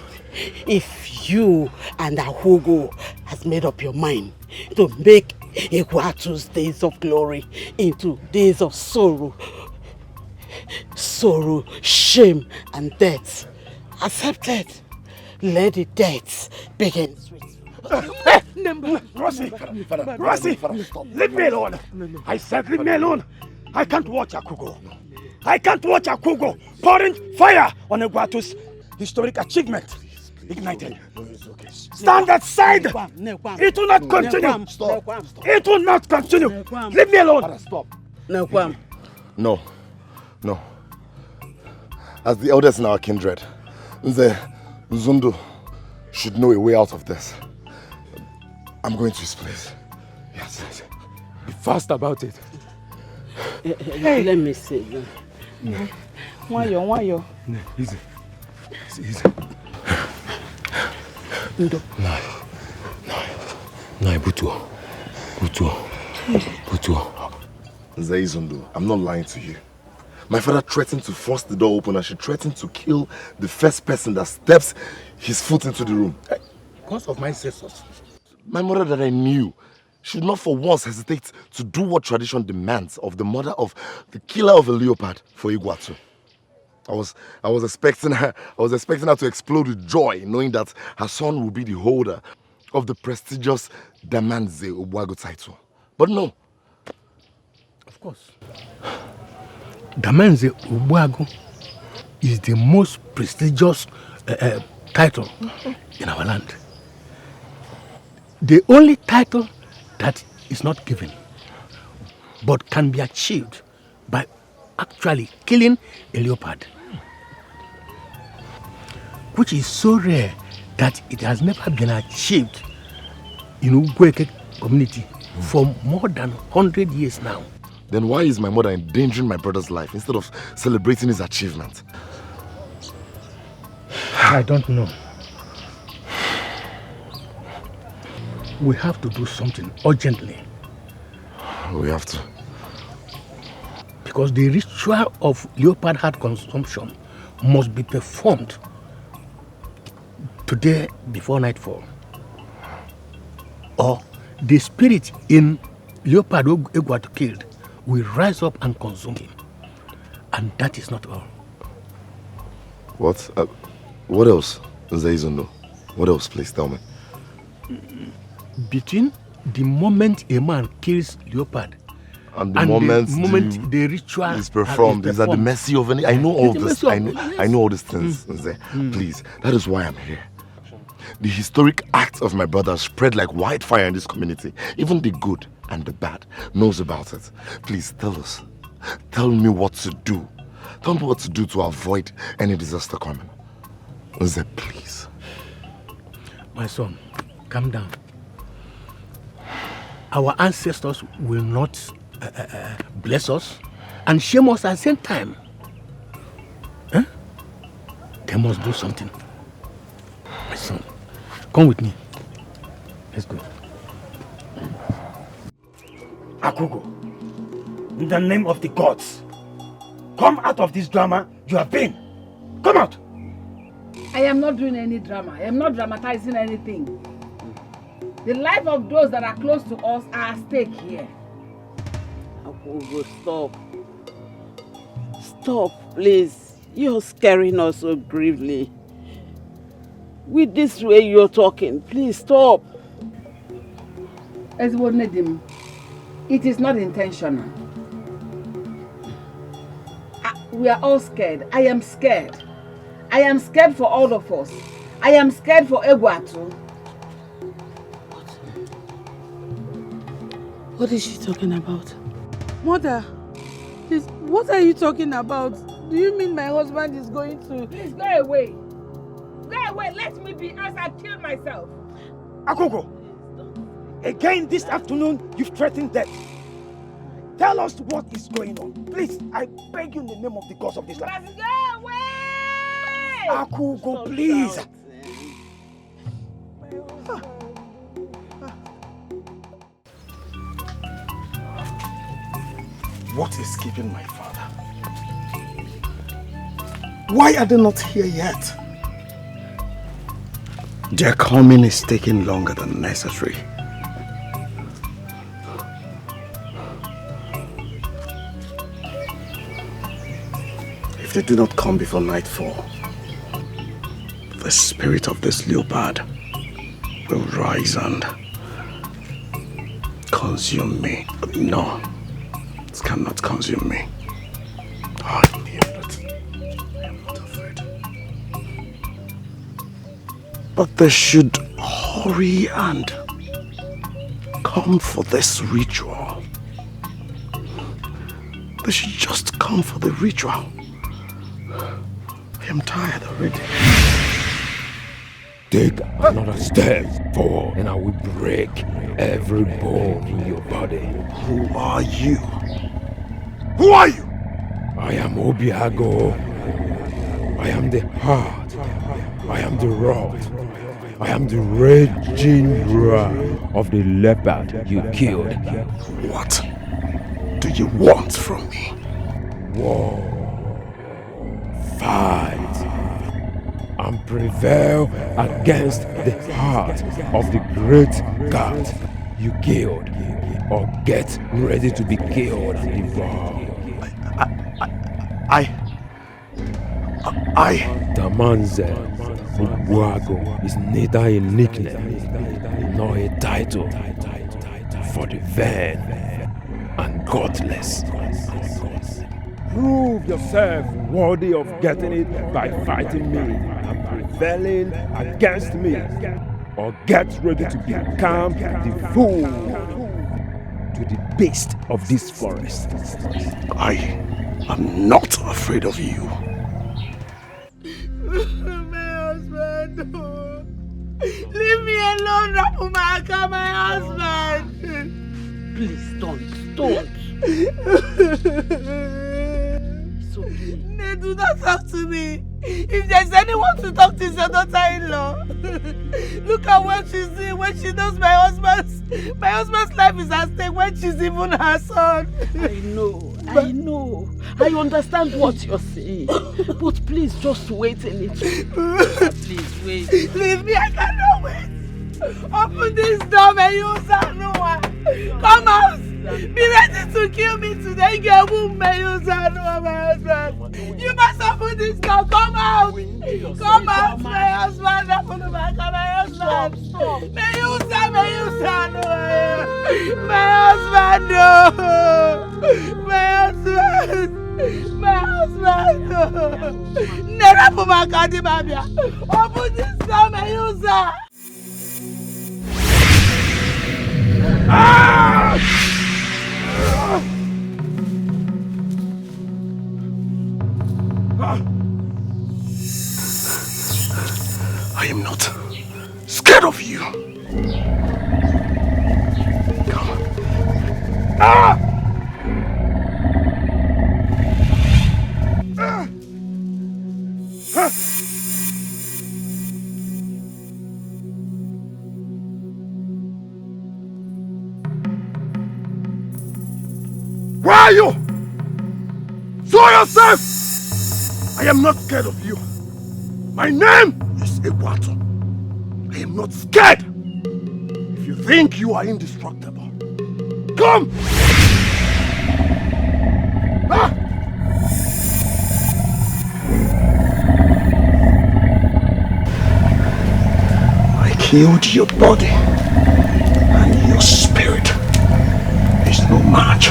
Speaker 5: If you and Ahugo has made up your mind to make Egwatu's days of glory into days of sorrow, shame and death, accept it. Let the death begin.
Speaker 1: Rossi! Leave me alone! I said leave me alone! I can't watch Akogo. I can't watch Akogo pouring fire on Egwatu's historic achievement. Ignited. Stand aside! It will not continue!
Speaker 14: Stop.
Speaker 1: It will not continue! Leave me alone!
Speaker 14: Stop.
Speaker 5: No.
Speaker 14: No. As the eldest in our kindred, the Zundu should know a way out of this. I'm going to his place. Yes.
Speaker 10: Be fast about it.
Speaker 15: Hey. Let me see.
Speaker 4: Wayo.
Speaker 10: Easy.
Speaker 14: No, Butuo. Zundu, I'm not lying to you. My father threatened to force the door open and she threatened to kill the first person that steps his foot into the room.
Speaker 1: Because of my sisters.
Speaker 14: My mother that I knew should not for once hesitate to do what tradition demands of the mother of the killer of a leopard for Egwatu. I was expecting her to explode with joy, knowing that her son will be the holder of the prestigious Damanze Obwago title. But no.
Speaker 10: Of course. Damanze Obwago is the most prestigious title in our land. The only title that is not given, but can be achieved by actually killing a leopard, which is so rare that it has never been achieved in Ugweke community for more than 100 years now.
Speaker 14: Then why is my mother endangering my brother's life instead of celebrating his achievement?
Speaker 10: I don't know. We have to do something urgently.
Speaker 14: We have to.
Speaker 10: Because the ritual of leopard heart consumption must be performed today before nightfall. Or the spirit in leopard Egwatu killed will rise up and consume him. And that is not all.
Speaker 14: What? What else? Zaizundo? What else, please tell me?
Speaker 10: Between the moment a man kills leopard
Speaker 14: and the moment
Speaker 10: the ritual
Speaker 14: is performed, is at the mercy of any. I know all this. I know all these things. Please, that is why I'm here. The historic acts of my brother spread like wildfire in this community. Even the good and the bad knows about it. Please tell us. Tell me what to do. Tell me what to do to avoid any disaster coming. Nze, please.
Speaker 10: My son, calm down. Our ancestors will not bless us and shame us at the same time. Huh? They must do something. My son, come with me. Let's go.
Speaker 1: Akugo, in the name of the gods, come out of this drama you have been. Come out.
Speaker 7: I am not doing any drama. I am not dramatizing anything. The life of those that are close to us are at stake here.
Speaker 15: Akugo, stop. Stop, please. You're scaring us so gravely. With this way you're talking, please stop.
Speaker 7: Ezwonedim, it is not intentional. We are all scared. I am scared. I am scared for all of us. I am scared for Egwatu.
Speaker 4: What is she talking about?
Speaker 7: Mother, please, what are you talking about? Do you mean my husband is going to... Please go away. Go away. Let me be as I killed myself.
Speaker 1: Akugo, again this afternoon you've threatened death. Tell us what is going on. Please, I beg you in the name of the gods of this land.
Speaker 7: Let's go away!
Speaker 1: Akugo, please.
Speaker 3: What is keeping my father? Why are they not here yet? Their coming is taking longer than necessary. If they do not come before nightfall, the spirit of this leopard will rise and consume me. No, it cannot consume me. I knew it. I am not afraid. But they should hurry and come for this ritual. They should just come for the ritual. I am tired already.
Speaker 16: Take another step forward and I will break every bone in your body.
Speaker 3: Who are you? Who are you?
Speaker 16: I am Obiago. I am the heart. I am the rod. I am the raging roar of the leopard you killed.
Speaker 3: What do you want from me?
Speaker 16: War. Fight. And prevail against the heart of the great god you killed, or get ready to be killed and devoured. Tamanze Ubuago is neither a nickname nor a title for the vain and godless. Prove yourself worthy of getting it by fighting me and prevailing against me, or get ready to become the fool to the beast of this forest.
Speaker 3: I am not afraid of you.
Speaker 7: My husband, oh. Leave me alone, Rapumaka, my husband.
Speaker 15: Please don't.
Speaker 7: They do not talk to me. If there's anyone to talk to, is your daughter-in-law. Look at what she's doing when she knows my husband's life is at stake, when she's even her son.
Speaker 15: I know. I understand what you're saying. But please, just wait a little. Please, wait.
Speaker 7: Leave me, I cannot wait. Open this door, Meyusa Noah. Come out. Be ready to kill me today. Get womb, Meyusa Noah, my husband. You must open this door. Come out. Come out, my husband. Open the back of my husband. Meyusa Noah. My husband, no. My husband, no. Never put my card in my beer. Open this door, Meyusa.
Speaker 3: I am not scared of you. Come. Where are you? Show yourself! I am not scared of you. My name is Egwato. I am not scared. If you think you are indestructible, come! Ah! I killed your body, and your spirit is no match.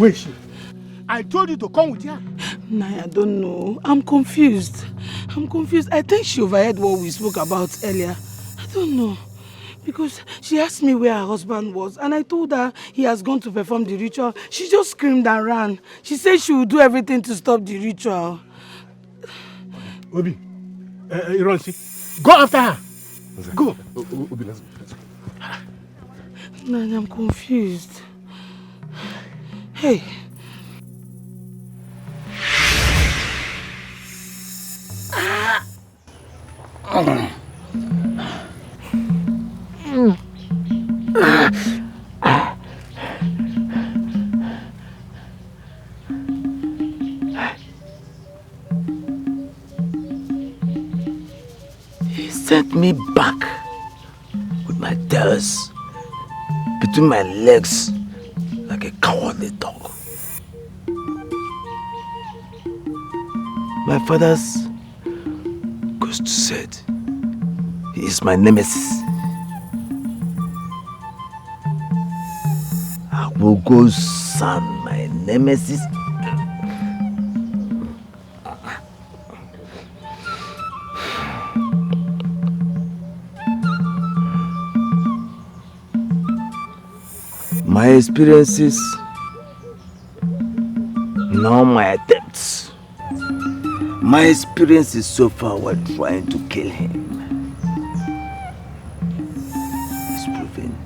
Speaker 10: Where is she? I told you to come with her.
Speaker 4: Nah, I don't know. I'm confused. I think she overheard what we spoke about earlier. I don't know. Because she asked me where her husband was and I told her he has gone to perform the ritual. She just screamed and ran. She said she would do everything to stop the ritual.
Speaker 10: Obi, Ironsi, go after her. Go. Obi, let's go.
Speaker 4: Nah, I'm confused. Hey.
Speaker 6: He sent me back with my tails between my legs like a cowardly dog. My father's ghost said he is my nemesis. Akugo's son, my nemesis. My experiences, now my attempts. My experiences so far were trying to kill him. It's proving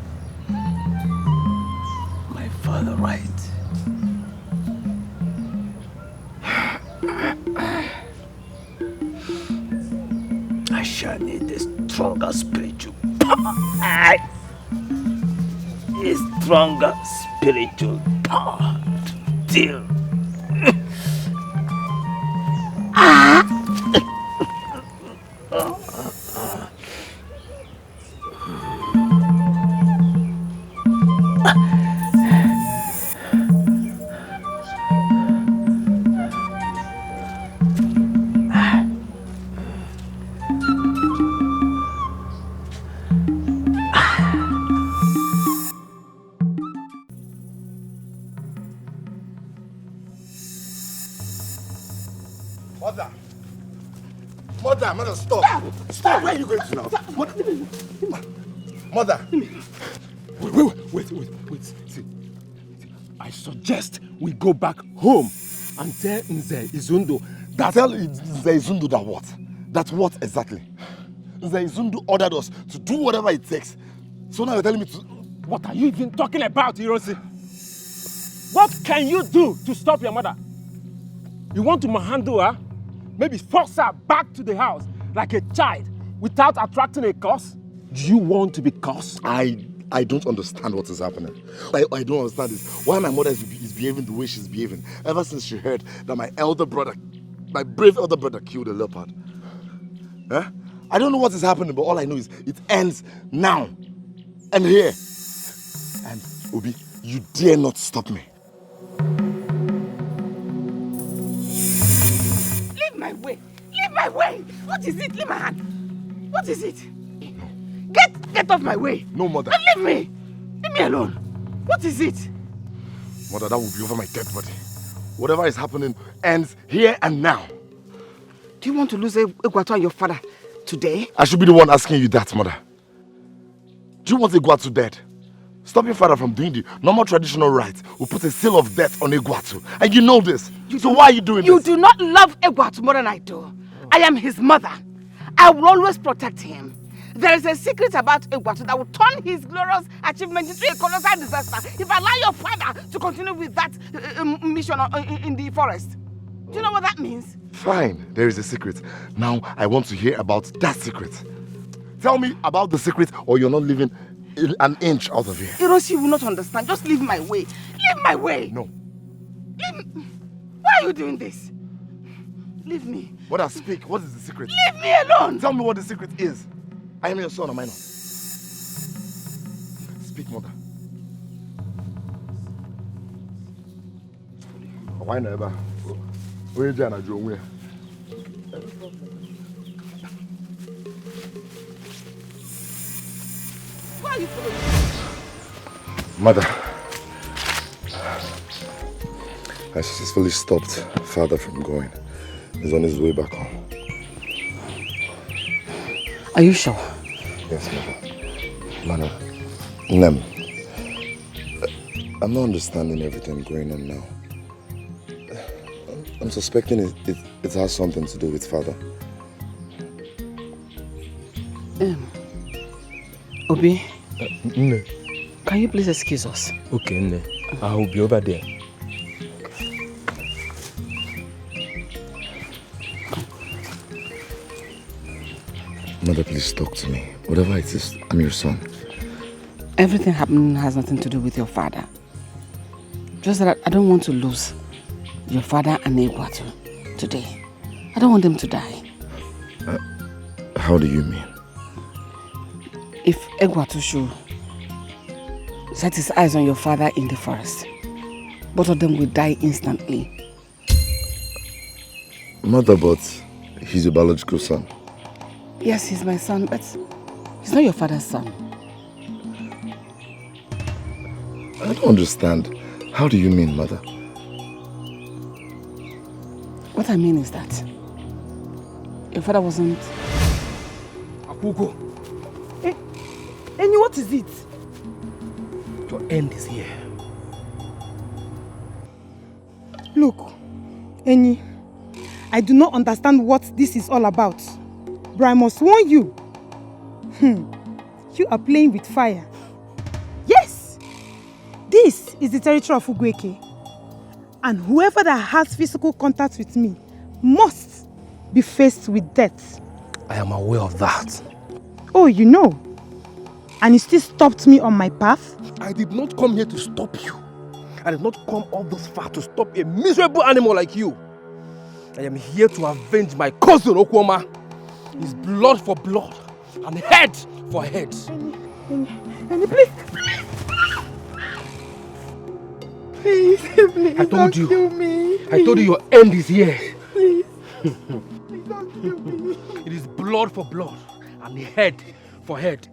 Speaker 6: my father right. I shall need a stronger spiritual power. A stronger spiritual power to deal.
Speaker 14: Mother, stop. Stop. Where are you going to now? Mother.
Speaker 16: Wait. See. I suggest we go back home and tell Nze Izundo that...
Speaker 14: Tell Nze Izundo that what? That what exactly? Nze Izundo ordered us to do whatever it takes. So now you're telling me to...
Speaker 16: What are you even talking about, Hiroshi? What can you do to stop your mother? You want to manhandle her? Maybe force her back to the house like a child without attracting a curse? Do you want to be cursed?
Speaker 14: I don't understand what is happening. I don't understand this. Why my mother is behaving the way she's behaving ever since she heard that my brave elder brother killed a leopard. Huh? I don't know what is happening, but all I know is it ends now and here. And Obi, you dare not stop me.
Speaker 7: Leave my way! What is it? Leave my hand! What is it?
Speaker 14: No.
Speaker 7: Get off my way!
Speaker 14: No, Mother.
Speaker 7: Leave me! Leave me alone! What is it?
Speaker 14: Mother, that will be over my dead body. Whatever is happening ends here and now.
Speaker 7: Do you want to lose Egwatu and your father today?
Speaker 14: I should be the one asking you that, Mother. Do you want Egwatu dead? Stop your father from doing the normal traditional rites. We'll put a seal of death on Egwatu. And you know this. So why are you doing this?
Speaker 7: You do not love Egwatu more than I do. I am his mother. I will always protect him. There is a secret about Egwatu that will turn his glorious achievement into a colossal disaster if I allow your father to continue with that mission in the forest. Do you know what that means?
Speaker 14: Fine, there is a secret. Now I want to hear about that secret. Tell me about the secret or you're not leaving an inch out of here.
Speaker 7: Hiroshi will not understand. Just leave my way. Leave my way.
Speaker 14: No.
Speaker 7: Why are you doing this? Leave me.
Speaker 14: Mother, speak. What is the secret?
Speaker 7: Leave me alone.
Speaker 14: Tell me what the secret is. I am your son, am I not? Speak, Mother. Why never? Where is Jana Joe?
Speaker 7: Why are you following me?
Speaker 14: Mother. I successfully stopped father from going. He's on his way back home.
Speaker 5: Are you sure?
Speaker 14: Yes, Mother. Nem, I'm not understanding everything going on now. I'm suspecting it has something to do with father.
Speaker 5: Obi?
Speaker 17: Nne.
Speaker 5: Can you please excuse us?
Speaker 17: Okay, Nne. I will be over there.
Speaker 14: Mother, please talk to me. Whatever it is, I'm your son.
Speaker 5: Everything happening has nothing to do with your father. Just that I don't want to lose your father and Egwatu today. I don't want them to die.
Speaker 14: How do you mean?
Speaker 5: If Egwatu should set his eyes on your father in the forest, both of them will die instantly.
Speaker 14: Mother, but he's your biological son.
Speaker 5: Yes, he's my son, but he's not your father's son.
Speaker 14: I don't understand. How do you mean, Mother?
Speaker 5: What I mean is that your father wasn't...
Speaker 9: Akugo. Eni, what is it? Your end is here.
Speaker 2: Look, Eni, I do not understand what this is all about. But I must warn you. You are playing with fire. Yes! This is the territory of Ugweke. And whoever that has physical contact with me must be faced with death.
Speaker 9: I am aware of that.
Speaker 2: Oh, you know. And you still stopped me on my path?
Speaker 9: I did not come here to stop you. I did not come all this far to stop a miserable animal like you. I am here to avenge my cousin Okwoma. His blood for blood and head for head.
Speaker 2: Eni, please. Please,
Speaker 9: I told you.
Speaker 2: Don't kill me.
Speaker 9: I told you your end is here.
Speaker 2: Please. Please don't kill me.
Speaker 9: It is blood for blood and head for head.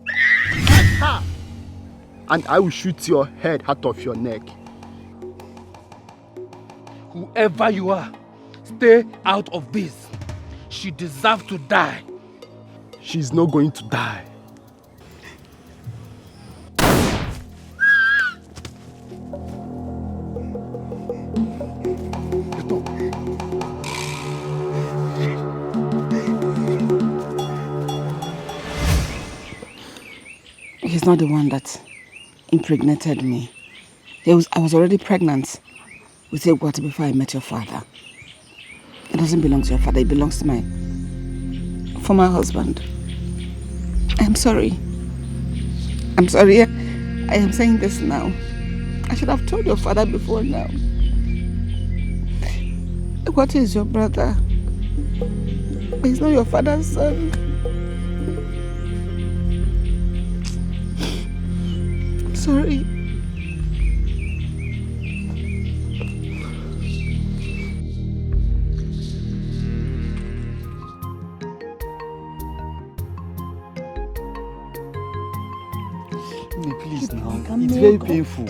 Speaker 12: And I will shoot your head out of your neck.
Speaker 9: Whoever you are, stay out of this. She deserves to die.
Speaker 12: She's not going to die.
Speaker 5: He's not the one that impregnated me. I was already pregnant with Egwatu before I met your father. It doesn't belong to your father, it belongs to my former husband. I'm sorry. I'm sorry. I am saying this now. I should have told your father before now. Egwatu is your brother. But he's not your father's son. I'm sorry.
Speaker 17: Please now, it's very painful.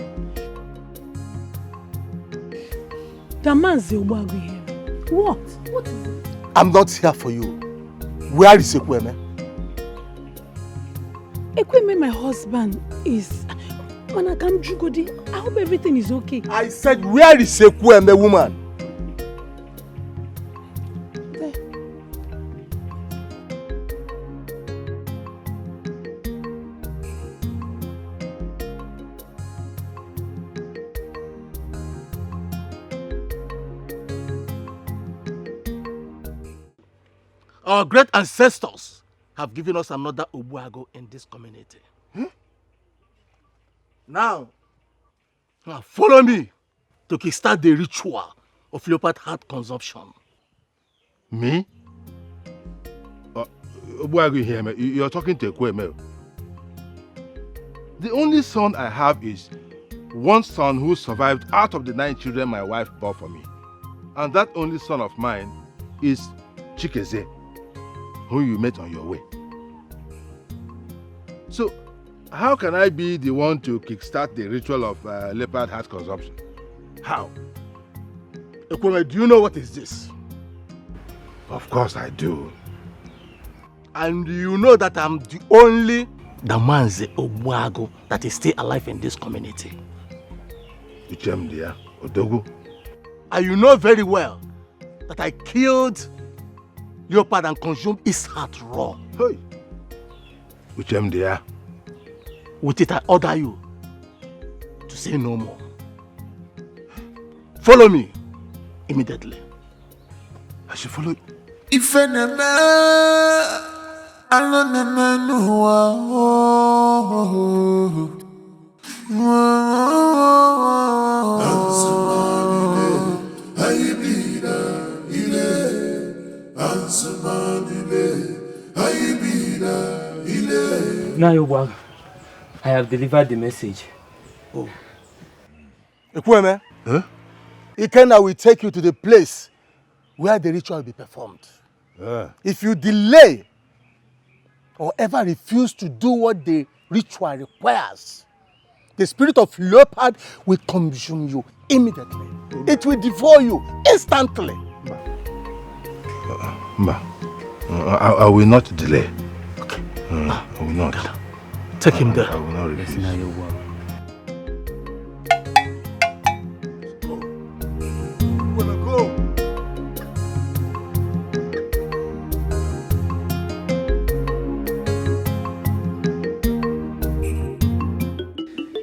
Speaker 2: The man's here. What? What is it?
Speaker 10: I'm not here for you. Where is Ekweme?
Speaker 2: Ekweme, my husband, is... Manakam Jugodi. I hope everything is okay.
Speaker 10: I said, where is Ekweme, woman?
Speaker 9: Our great ancestors have given us another Obuago in this community. Now, follow me to kickstart the ritual of leopard heart consumption.
Speaker 16: Me? Obuago here, man. You're talking to Ekweme. The only son I have is one son who survived out of the 9 children my wife bore for me. And that only son of mine is Chikeze, who you met on your way. So, how can I be the one to kickstart the ritual of leopard heart consumption? How?
Speaker 3: Ekweme, do you know what is this?
Speaker 10: Of course I do.
Speaker 3: And you know that I'm the only Damanze Obuago that is still alive in this community.
Speaker 10: Uchemdia, Odogo.
Speaker 3: And you know very well that I killed Leopard and consumed his heart raw.
Speaker 10: Hey. Uchemdia.
Speaker 3: With it, I order you to say no more. Follow me immediately.
Speaker 10: I should follow you.
Speaker 18: If I never, I never know.
Speaker 17: Now, Yobwag, I have delivered the message.
Speaker 3: Oh. Ekweme, huh? Ikenna will take you to the place where the ritual will be performed. If you delay or ever refuse to do what the ritual requires, the spirit of leopard will consume you immediately. It will devour you instantly.
Speaker 10: I will not delay. Okay. I will not.
Speaker 3: Take him there.
Speaker 10: I will not refuse.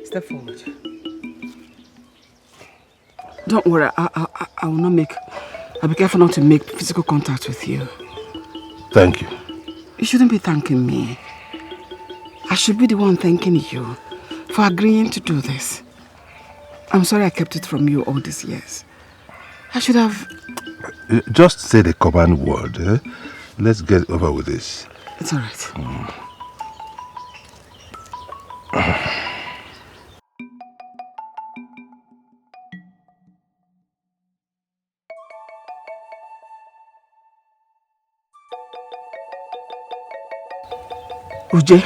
Speaker 15: Step forward. Don't worry, I will not make... I'll be careful not to make physical contact with you.
Speaker 10: Thank you.
Speaker 15: You shouldn't be thanking me. I should be the one thanking you for agreeing to do this. I'm sorry I kept it from you all these years. I should have...
Speaker 10: Just say the command word. Eh? Let's get over with this.
Speaker 15: It's all right. Uje.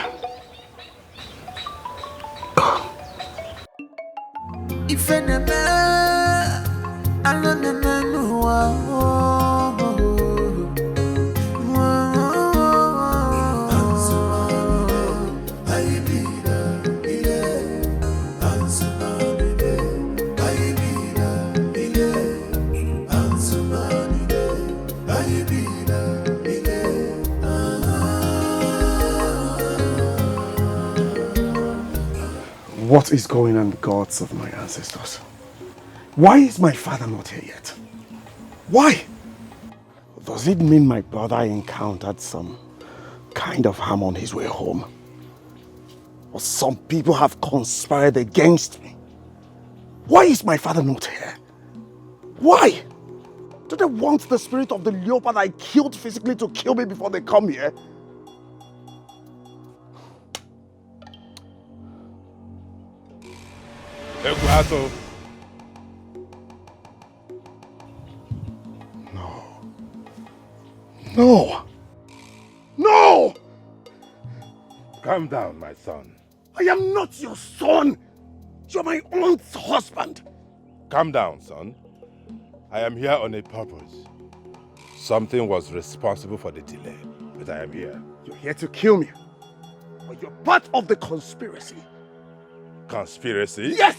Speaker 18: If I never, I never know.
Speaker 3: What is going on, gods of my ancestors? Why is my father not here yet? Why? Does it mean my brother encountered some kind of harm on his way home? Or some people have conspired against me? Why is my father not here? Why? Do they want the spirit of the leopard I killed physically to kill me before they come here? No! No!
Speaker 10: Calm down, my son.
Speaker 3: I am not your son! You're my aunt's husband!
Speaker 10: Calm down, son. I am here on a purpose. Something was responsible for the delay, but I am here.
Speaker 3: You're here to kill me. But you're part of the conspiracy.
Speaker 10: Conspiracy?
Speaker 3: Yes!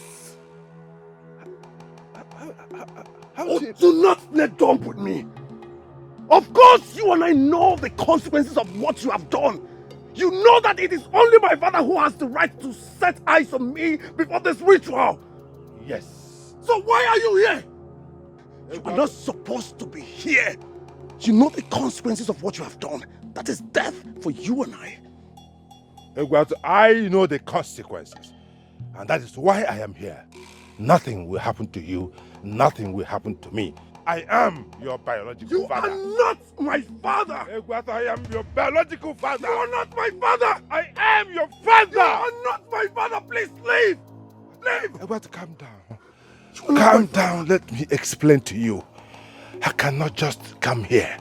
Speaker 3: Do not let dump with me. Of course, you and I know the consequences of what you have done. You know that it is only my father who has the right to set eyes on me before this ritual.
Speaker 10: Yes.
Speaker 3: So why are you here? You are not supposed to be here. You know the consequences of what you have done. That is death for you and I.
Speaker 10: I know the consequences. And that is why I am here. Nothing will happen to you. Nothing will happen to me. I am your biological father.
Speaker 3: You are not my father.
Speaker 10: I am your biological father.
Speaker 3: You are not my father.
Speaker 10: I am your father.
Speaker 3: You are not my father. Please leave. Leave.
Speaker 10: Calm down. Calm down. Let me explain to you. I cannot just come here.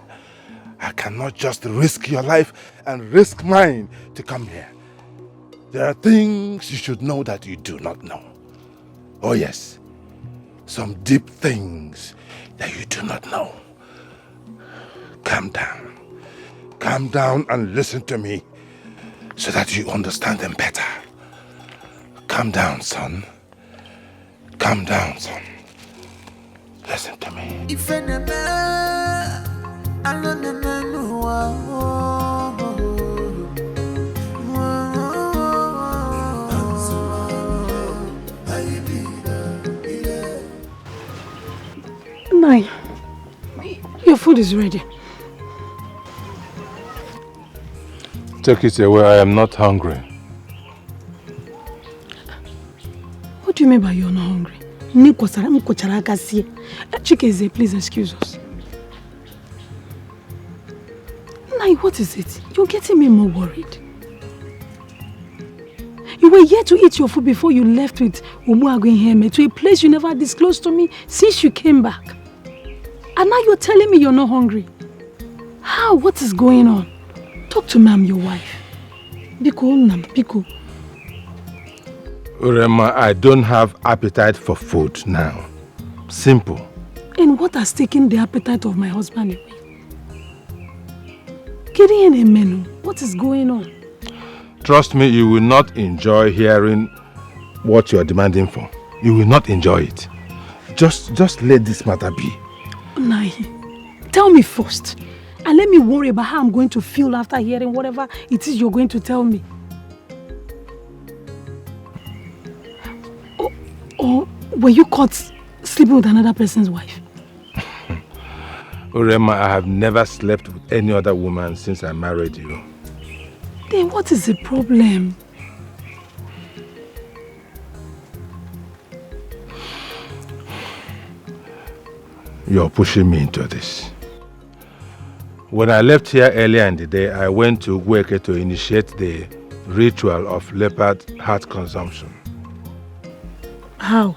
Speaker 10: I cannot just risk your life and risk mine to come here. There are things you should know that you do not know. Oh yes, some deep things that you do not know. Calm down. Calm down and listen to me so that you understand them better. Calm down, son. Calm down, son. Listen to me.
Speaker 2: Nai, your food is ready.
Speaker 10: Take it away, I am not hungry.
Speaker 2: What do you mean by you're not hungry? Chikeze, please excuse us. Nai, what is it? You're getting me more worried. You were here to eat your food before you left with Umuagu Heme to a place you never disclosed to me since you came back. And now you're telling me you're not hungry. How? What is going on? Talk to me, I'm your wife. Biko.
Speaker 10: Urema, I don't have appetite for food now. Simple.
Speaker 2: And what has taken the appetite of my husband away? Menu. What is going on?
Speaker 10: Trust me, you will not enjoy hearing what you are demanding for. You will not enjoy it. Just let this matter be.
Speaker 2: Nahi, tell me first. And let me worry about how I'm going to feel after hearing whatever it is you're going to tell me. Or were you caught sleeping with another person's wife?
Speaker 10: Urema, I have never slept with any other woman since I married you.
Speaker 2: Then what is the problem?
Speaker 10: You're pushing me into this. When I left here earlier in the day, I went to Dikeh to initiate the ritual of leopard heart consumption.
Speaker 2: How?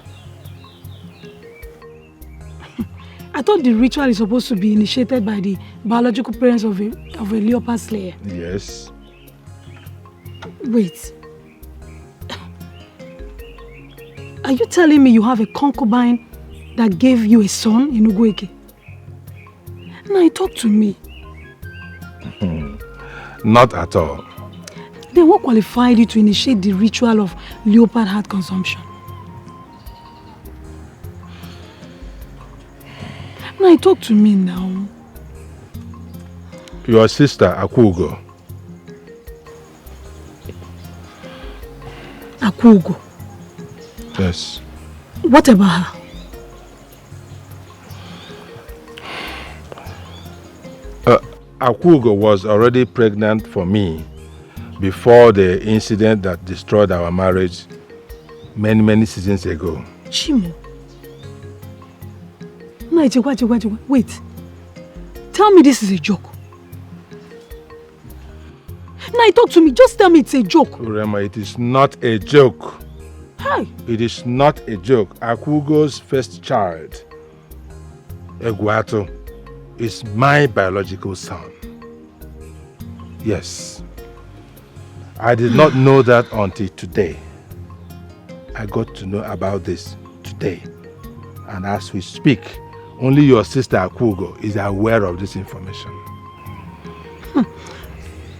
Speaker 2: I thought the ritual is supposed to be initiated by the biological parents of a leopard slayer.
Speaker 10: Yes.
Speaker 2: Wait. Are you telling me you have a concubine that gave you a son in Dikeh? Now talk to me.
Speaker 10: Not at all.
Speaker 2: Then what qualified you to initiate the ritual of leopard heart consumption? Now talk to me now.
Speaker 10: Your sister, Akugo.
Speaker 2: Akugo?
Speaker 10: Yes.
Speaker 2: What about her?
Speaker 10: Akugo was already pregnant for me before the incident that destroyed our marriage many seasons ago.
Speaker 2: Chimo. Wait. Tell me this is a joke. Now talk to me. Just tell me it's a joke.
Speaker 10: Urema, it is not a joke.
Speaker 2: Hi.
Speaker 10: It is not a joke. Akugo's first child, Eguato, is my biological son. Yes. I did not know that until today. I got to know about this today. And as we speak, only your sister Akugo is aware of this information.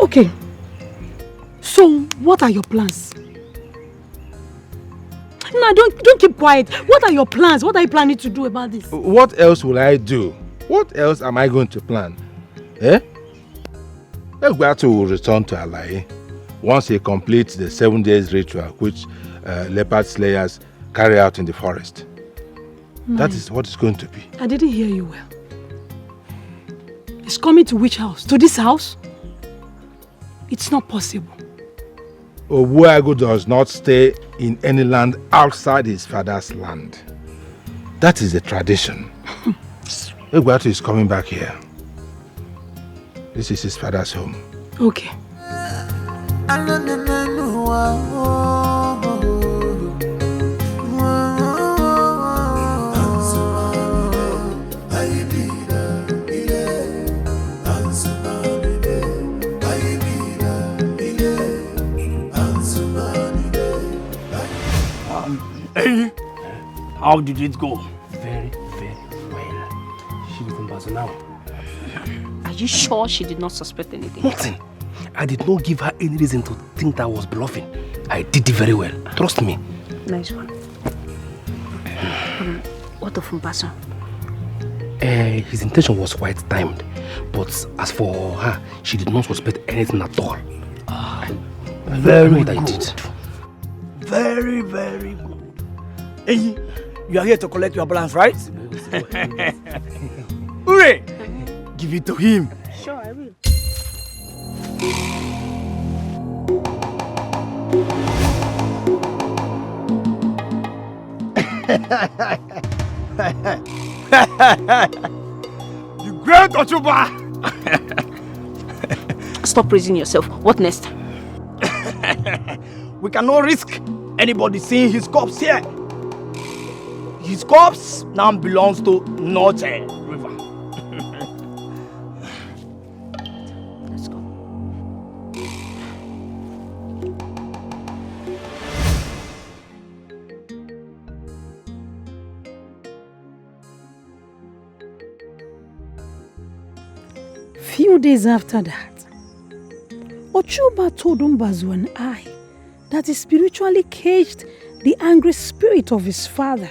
Speaker 2: Okay. So, what are your plans? No, don't keep quiet. What are your plans? What are you planning to do about this?
Speaker 10: What else will I do? What else am I going to plan? Eguato will return to Alaye once he completes the 7 days ritual which leopard slayers carry out in the forest.
Speaker 2: No.
Speaker 10: That is what it's going to be.
Speaker 2: I didn't hear you well. It's coming to which house? To this house? It's not possible.
Speaker 10: Obuagu does not stay in any land outside his father's land. That is a tradition. Eguato is coming back here. This is his father's home.
Speaker 2: Okay.
Speaker 1: Hey, how did it go?
Speaker 17: Very well.
Speaker 9: to now.
Speaker 11: Are you sure she did not suspect anything?
Speaker 9: Nothing. I did not give her any reason to think that I was bluffing. I did it very well. Trust me.
Speaker 11: Nice one. What of Mbaso?
Speaker 9: His intention was quite timed. But as for her, she did not suspect anything at all.
Speaker 1: Very
Speaker 9: good. I did.
Speaker 1: Very, very good. Hey, you are here to collect your balance, right? Hooray! Give it to him.
Speaker 11: Sure, I will.
Speaker 1: You great Ochuba!
Speaker 11: Stop praising yourself. What next?
Speaker 1: We cannot risk anybody seeing his corpse here. His corpse now belongs to North River.
Speaker 11: Let's go.
Speaker 19: Few days after that, Ochuba told Mbazu and I that he spiritually caged the angry spirit of his father,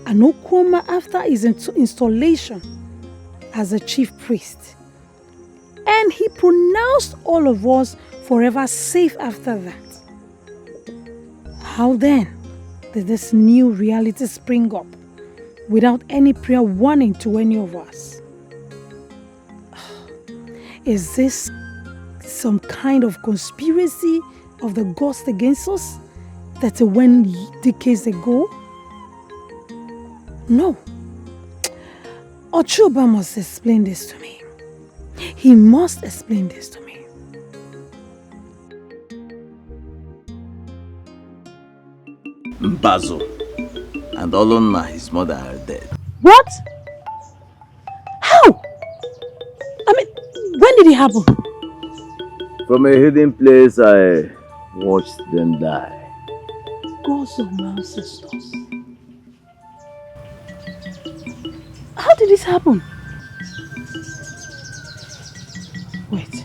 Speaker 19: and Okwoma after his installation as a chief priest. And he pronounced all of us forever safe after that. How then did this new reality spring up without any prior warning to any of us? Is this some kind of conspiracy of the ghost against us that went decades ago? No. Ochuba must explain this to me. He must explain this to me.
Speaker 13: Mbazo and Olonna, his mother, are dead.
Speaker 19: What? How? I mean, when did it happen?
Speaker 13: From a hidden place, I watched them die.
Speaker 19: Gods of my ancestors. How did this happen? Wait.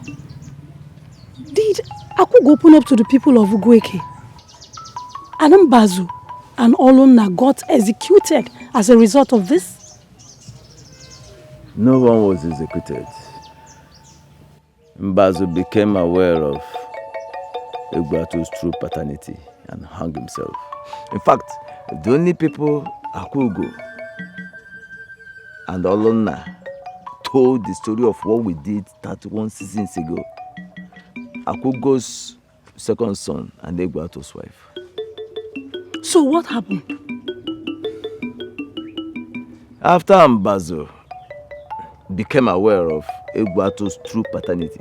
Speaker 19: Did Akugo open up to the people of Ugueke? And Mbazu and Olonna got executed as a result of this?
Speaker 13: No one was executed. Mbazu became aware of Egwatu's true paternity and hung himself. In fact, the only people Akugo and Olonna told the story of what we did 31 seasons ago. Akugo's second son and Egwatu's wife.
Speaker 19: So what happened?
Speaker 13: After Mbazu became aware of Egwatu's true paternity,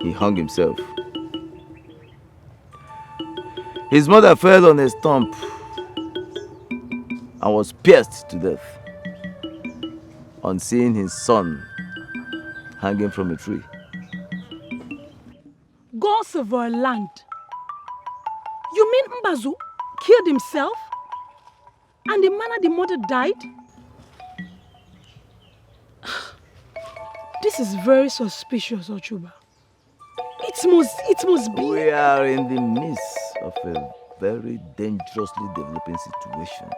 Speaker 13: he hung himself. His mother fell on a stump and was pierced to death on seeing his son hanging from a tree.
Speaker 19: Gods of our land. You mean Mbazu killed himself? And the manner the mother died? This is very suspicious, Ochuba. It must be.
Speaker 13: We are in the midst of a very dangerously developing situation.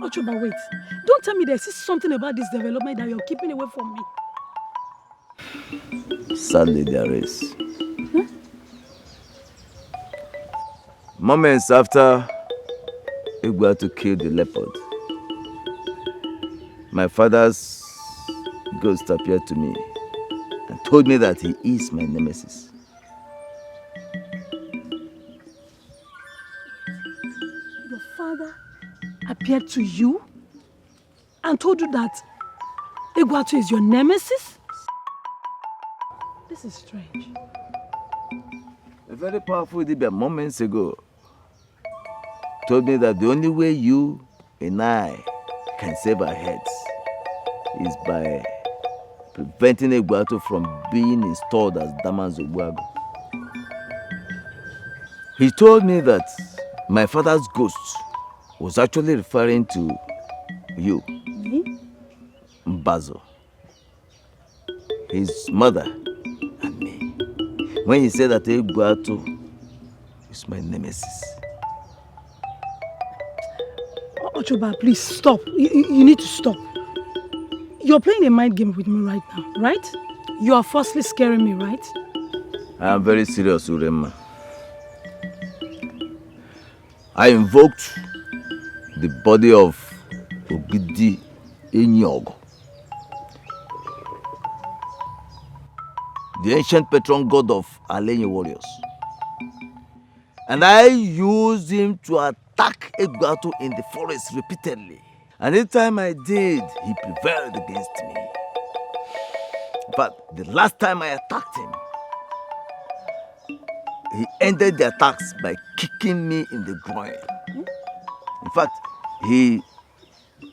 Speaker 19: Ochuba, wait. Don't tell me there's something about this development that you're keeping away from me.
Speaker 13: Sadly, there is. Huh? Moments after Egwatu killed the leopard, my father's ghost appeared to me and told me that he is my nemesis.
Speaker 19: Your father appeared to you and told you that Egwatu is your nemesis? This is strange.
Speaker 13: A very powerful Dibia moments ago told me that the only way you and I can save our heads is by preventing Egwatu from being installed as Daman Zogwago. He told me that my father's ghost was actually referring to you.
Speaker 19: Me?
Speaker 13: Bazo, his mother, and me. When he said that Egwatu is my nemesis.
Speaker 19: Ochoba, please stop. You need to stop. You're playing a mind game with me right now, right? You are falsely scaring me, right?
Speaker 13: I am very serious, Uremma. I invoked the body of Ogidi Enyogo, the ancient patron god of Alenye warriors. And I used him to attack Egwatu in the forest repeatedly. And every time I did, he prevailed against me. But the last time I attacked him, he ended the attacks by kicking me in the groin. In fact, he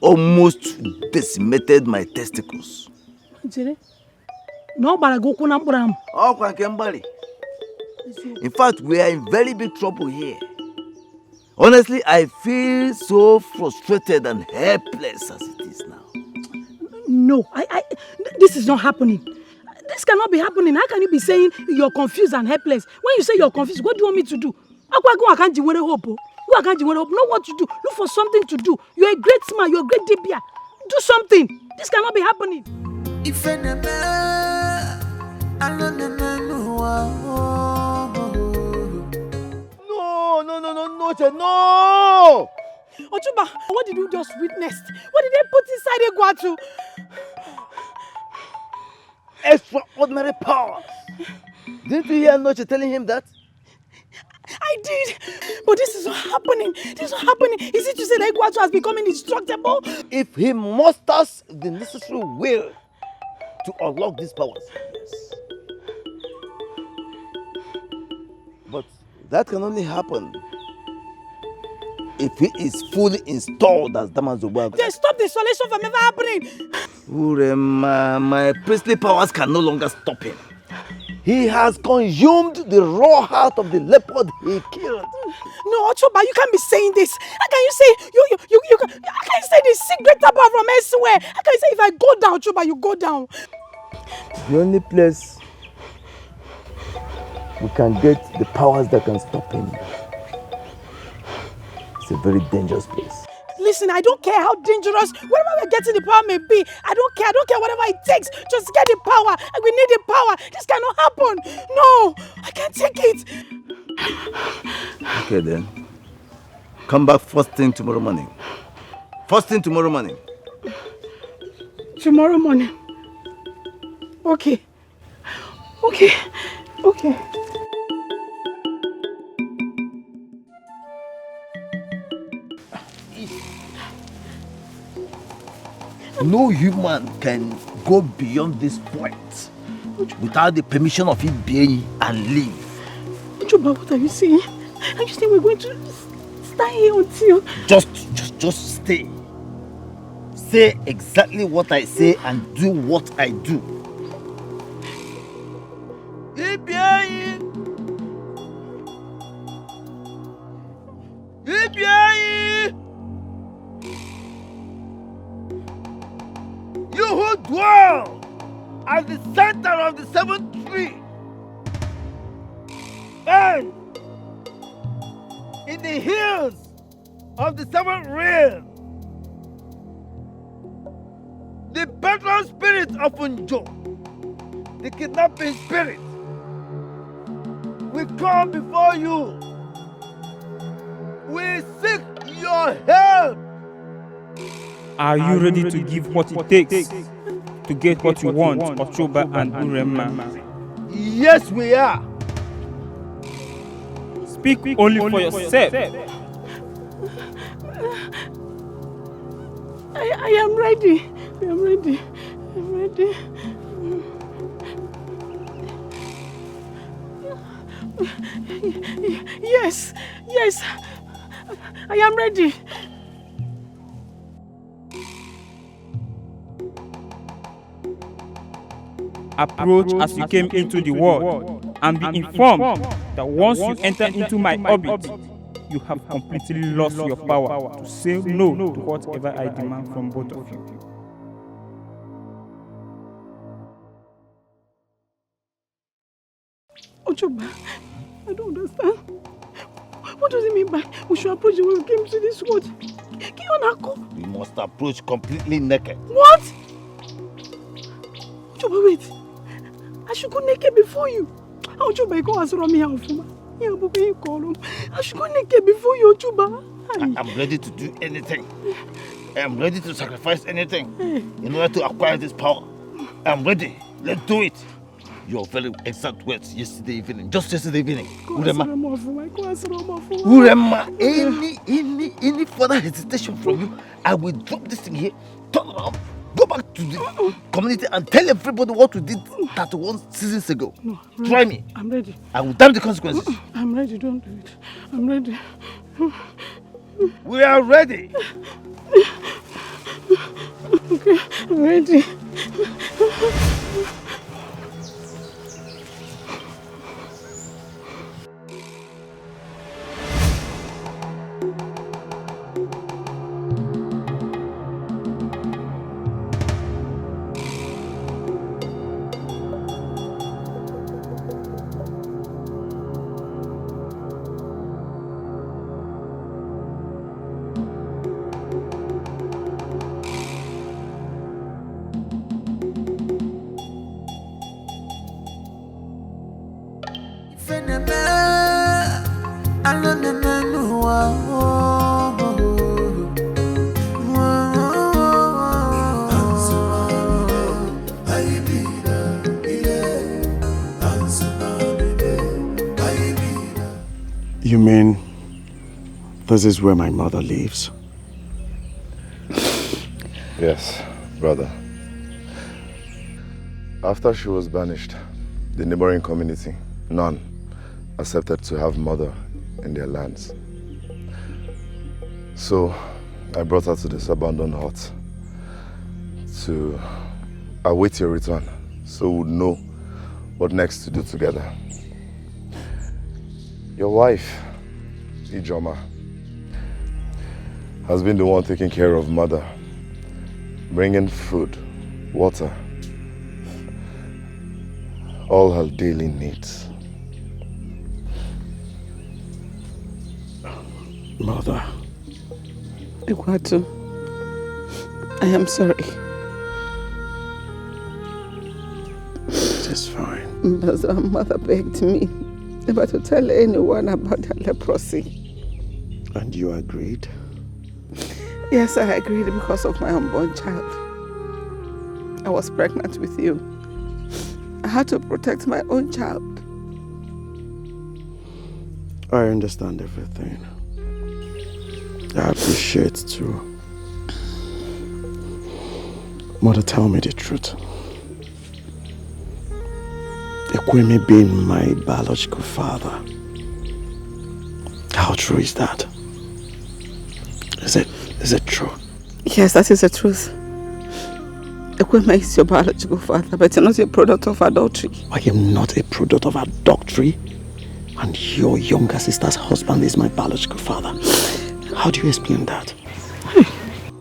Speaker 13: almost decimated my testicles.
Speaker 19: No, but I go
Speaker 13: In fact, we are in very big trouble here. Honestly, I feel so frustrated and helpless as it is now.
Speaker 19: No, this is not happening. This cannot be happening. How can you be saying you're confused and helpless? When you say you're confused, what do you want me to do? Know what to do. Look for something to do. You're a great man. You're a great dibia. Do something. This cannot be happening.
Speaker 13: No!
Speaker 19: Ochuba, what did you just witness? What did they put inside Egwatu?
Speaker 13: Extraordinary powers. Didn't you hear Noche telling him that?
Speaker 19: I did, but this is not happening. This is not happening. Is it to say that Egwatu has become indestructible?
Speaker 13: If he musters the necessary will to unlock these powers, yes. But that can only happen if he is fully installed as Damazobago.
Speaker 19: Then stop the installation from ever happening.
Speaker 13: Urema, my priestly powers can no longer stop him. He has consumed the raw heart of the leopard he killed.
Speaker 19: No, Ochoba, you can't be saying this. How can you say how can you say this secret about from elsewhere? How can you say if I go down, Ochoba, you go down?
Speaker 13: The only place we can get the powers that can stop him. It's a very dangerous place.
Speaker 19: Listen, I don't care how dangerous, wherever we're getting the power may be. I don't care whatever it takes. Just get the power. And we need the power. This cannot happen. No, I can't take it.
Speaker 13: Okay then. Come back first thing tomorrow morning. First thing tomorrow morning.
Speaker 19: Tomorrow morning. Okay. Okay. Okay.
Speaker 13: No human can go beyond this point without the permission of it being and live.
Speaker 19: Ochoba, what are you saying? Are you saying we're going to stay here until...
Speaker 13: Just stay. Say exactly what I say and do what I do. You who dwell at the center of the seventh tree and in the hills of the seventh realm, the patron spirit of Unjo, the kidnapping spirit, we come before you. We seek your help.
Speaker 17: Are you ready to give what it takes to get what you want, Ochoba and Urema?
Speaker 13: Yes, we are.
Speaker 17: Speak only for yourself.
Speaker 19: I am ready. I am ready. I am ready. Yes, yes. I am ready.
Speaker 17: Approach as you came into the world and be informed that once you enter into my orbit, you have completely lost your power to say no to whatever I demand from both of you.
Speaker 2: Ochoba, I don't understand. What does it mean by we should approach when we came to this world?
Speaker 13: We must approach completely naked.
Speaker 2: What? Ochoba, wait. I should go naked before you. Ochoba, go ask me how for I should go naked before you, Ochoba.
Speaker 13: I'm ready to do anything. I'm ready to sacrifice anything in order to acquire this power. I'm ready. Let's do it. Your very exact words yesterday evening, just yesterday evening. Urema, any further hesitation from you, I will drop this thing here, turn around, go back to the community and tell everybody what we did 31 seasons ago.
Speaker 2: No,
Speaker 13: try me.
Speaker 2: I'm ready.
Speaker 13: I will damn the consequences.
Speaker 2: I'm ready, don't do it. I'm ready.
Speaker 13: We are ready.
Speaker 2: Okay, I'm ready.
Speaker 3: You mean this is where my mother lives?
Speaker 14: Yes, brother. After she was banished, the neighboring community, none, accepted to have mother in their lands. So I brought her to this abandoned hut to await your return, so we'd know what next to do together. Your wife, Ijoma, has been the one taking care of mother, bringing food, water, all her daily needs.
Speaker 15: Mother. Iguatu, I am sorry.
Speaker 3: It is fine.
Speaker 15: But our mother begged me never to tell anyone about her leprosy.
Speaker 3: And you agreed?
Speaker 15: Yes, I agreed because of my unborn child. I was pregnant with you. I had to protect my own child.
Speaker 3: I understand everything. I appreciate too. Mother, tell me the truth. Ekweme being my biological father, how true is that? Is it true?
Speaker 15: Yes, that is the truth. Ekweme is your biological father, but you're not a product of adultery.
Speaker 3: I am not a product of adultery, and your younger sister's husband is my biological father. How do you explain that?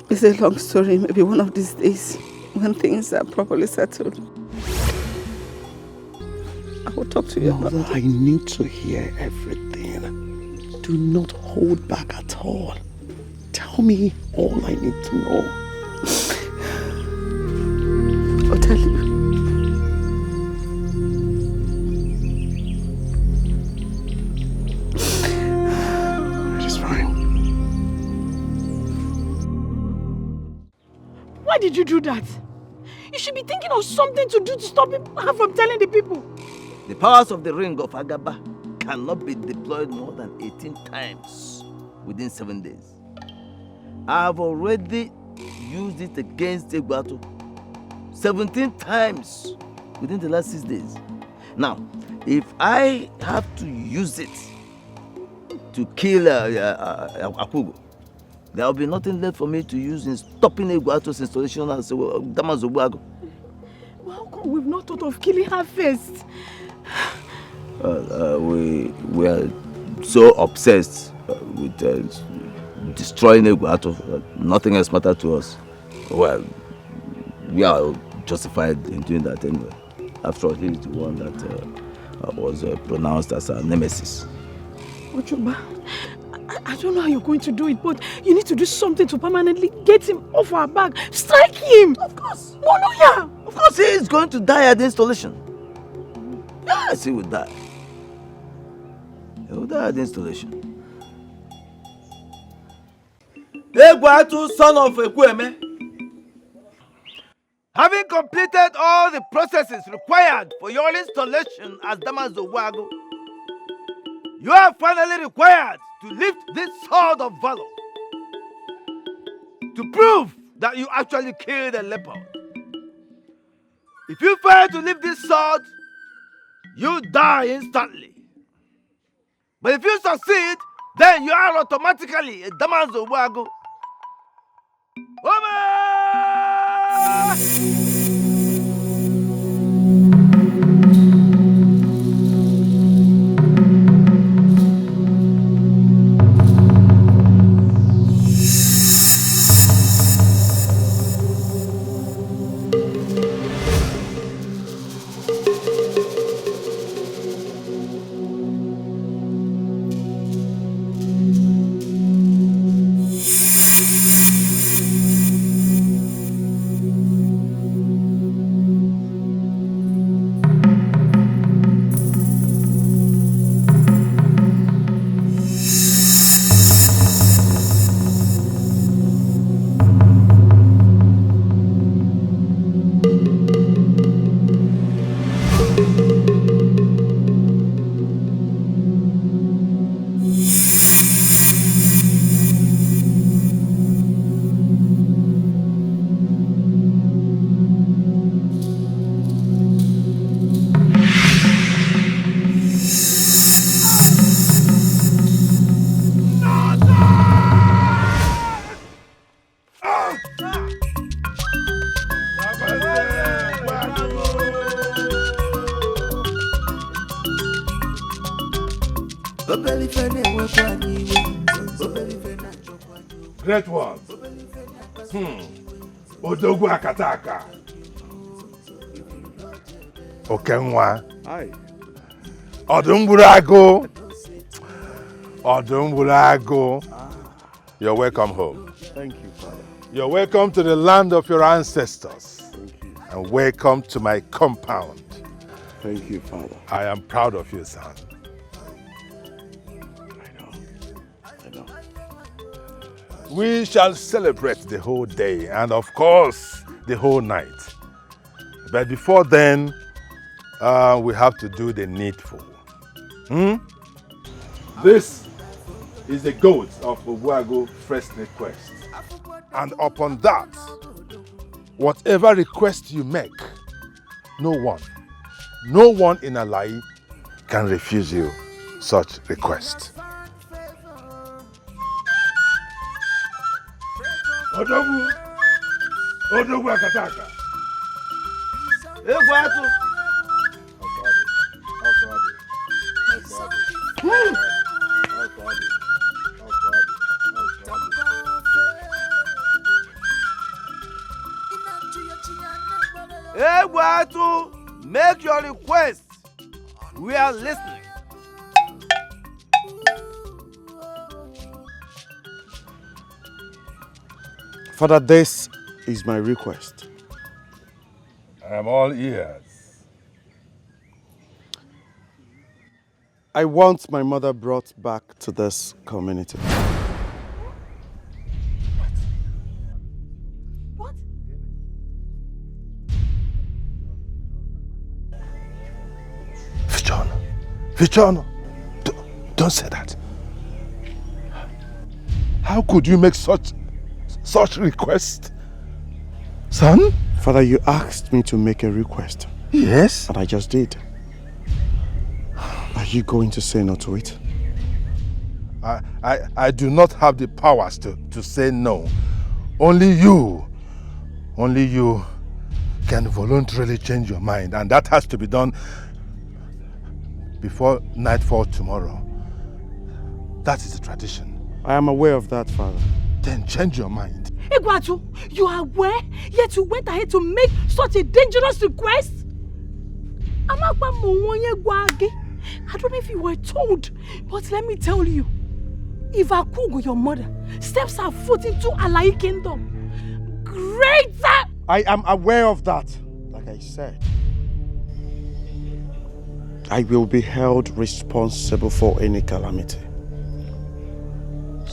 Speaker 15: It's a long story. Maybe one of these days, when things are properly settled, I will talk to you about it.
Speaker 3: I need to hear everything. Do not hold back at all. Tell me all I need to know.
Speaker 15: I'll tell you.
Speaker 3: It is fine.
Speaker 2: Why did you do that? You should be thinking of something to do to stop her from telling the people.
Speaker 6: The powers of the ring of Agaba cannot be deployed more than 18 times within 7 days. I have already used it against Egwatu 17 times within the last 6 days. Now, if I have to use it to kill Akugo, there will be nothing left for me to use in stopping Egwatu's installation as Damazobuago.
Speaker 2: Well, how come we've not thought of killing her first?
Speaker 6: We are so obsessed with destroying Egwatu, nothing else matters to us. Well, we are justified in doing that anyway. After all, he is the one that
Speaker 13: was pronounced as a nemesis.
Speaker 19: Ochoba, I don't know how you're going to do it, but you need to do something to permanently get him off our back. Strike him!
Speaker 6: Of course.
Speaker 19: Monoya!
Speaker 6: Of course he is going to die at the installation. Yes, he will die. He will die at the installation. Egwatu, son of Ekweme, having completed all the processes required for your installation as Damaso Wago, you are finally required to lift this sword of valor to prove that you actually killed a leopard. If you fail to lift this sword, you die instantly. But if you succeed, then you are automatically a Damaso Wago.
Speaker 16: Great ones. Odogwu Akataka. Okenwa.
Speaker 3: Hi.
Speaker 16: Odumburago. Odumburago. You're welcome home.
Speaker 3: Thank you, Father.
Speaker 16: You're welcome to the land of your ancestors.
Speaker 3: Thank you.
Speaker 16: And welcome to my compound.
Speaker 3: Thank you, Father.
Speaker 16: I am proud of you, son.
Speaker 3: I know.
Speaker 16: We shall celebrate the whole day and, of course, the whole night. But before then, we have to do the needful. This is the goat of Obuago first request. And upon that, whatever request you make, no one in Alai can refuse you such request. Odogwu Akataka.
Speaker 6: Egwatu. Egwatu, make your request. We are listening.
Speaker 3: Father, this is my request.
Speaker 16: I am all ears.
Speaker 3: I want my mother brought back to this community.
Speaker 19: What?
Speaker 16: Fichono, don't say that. How could you make such request? Son?
Speaker 3: Father, you asked me to make a request.
Speaker 16: Yes.
Speaker 3: And I just did. Are you going to say no to it?
Speaker 16: I do not have the powers to say no. Only you can voluntarily change your mind, and that has to be done before nightfall tomorrow. That is the tradition.
Speaker 3: I am aware of that, Father.
Speaker 16: Then change your mind.
Speaker 19: Egwatu, you are aware, yet you went ahead to make such a dangerous request? I don't know if you were told, but let me tell you, if Akugo, your mother, steps her foot into Alai kingdom, greater!
Speaker 3: I am aware of that. Like I said, I will be held responsible for any calamity.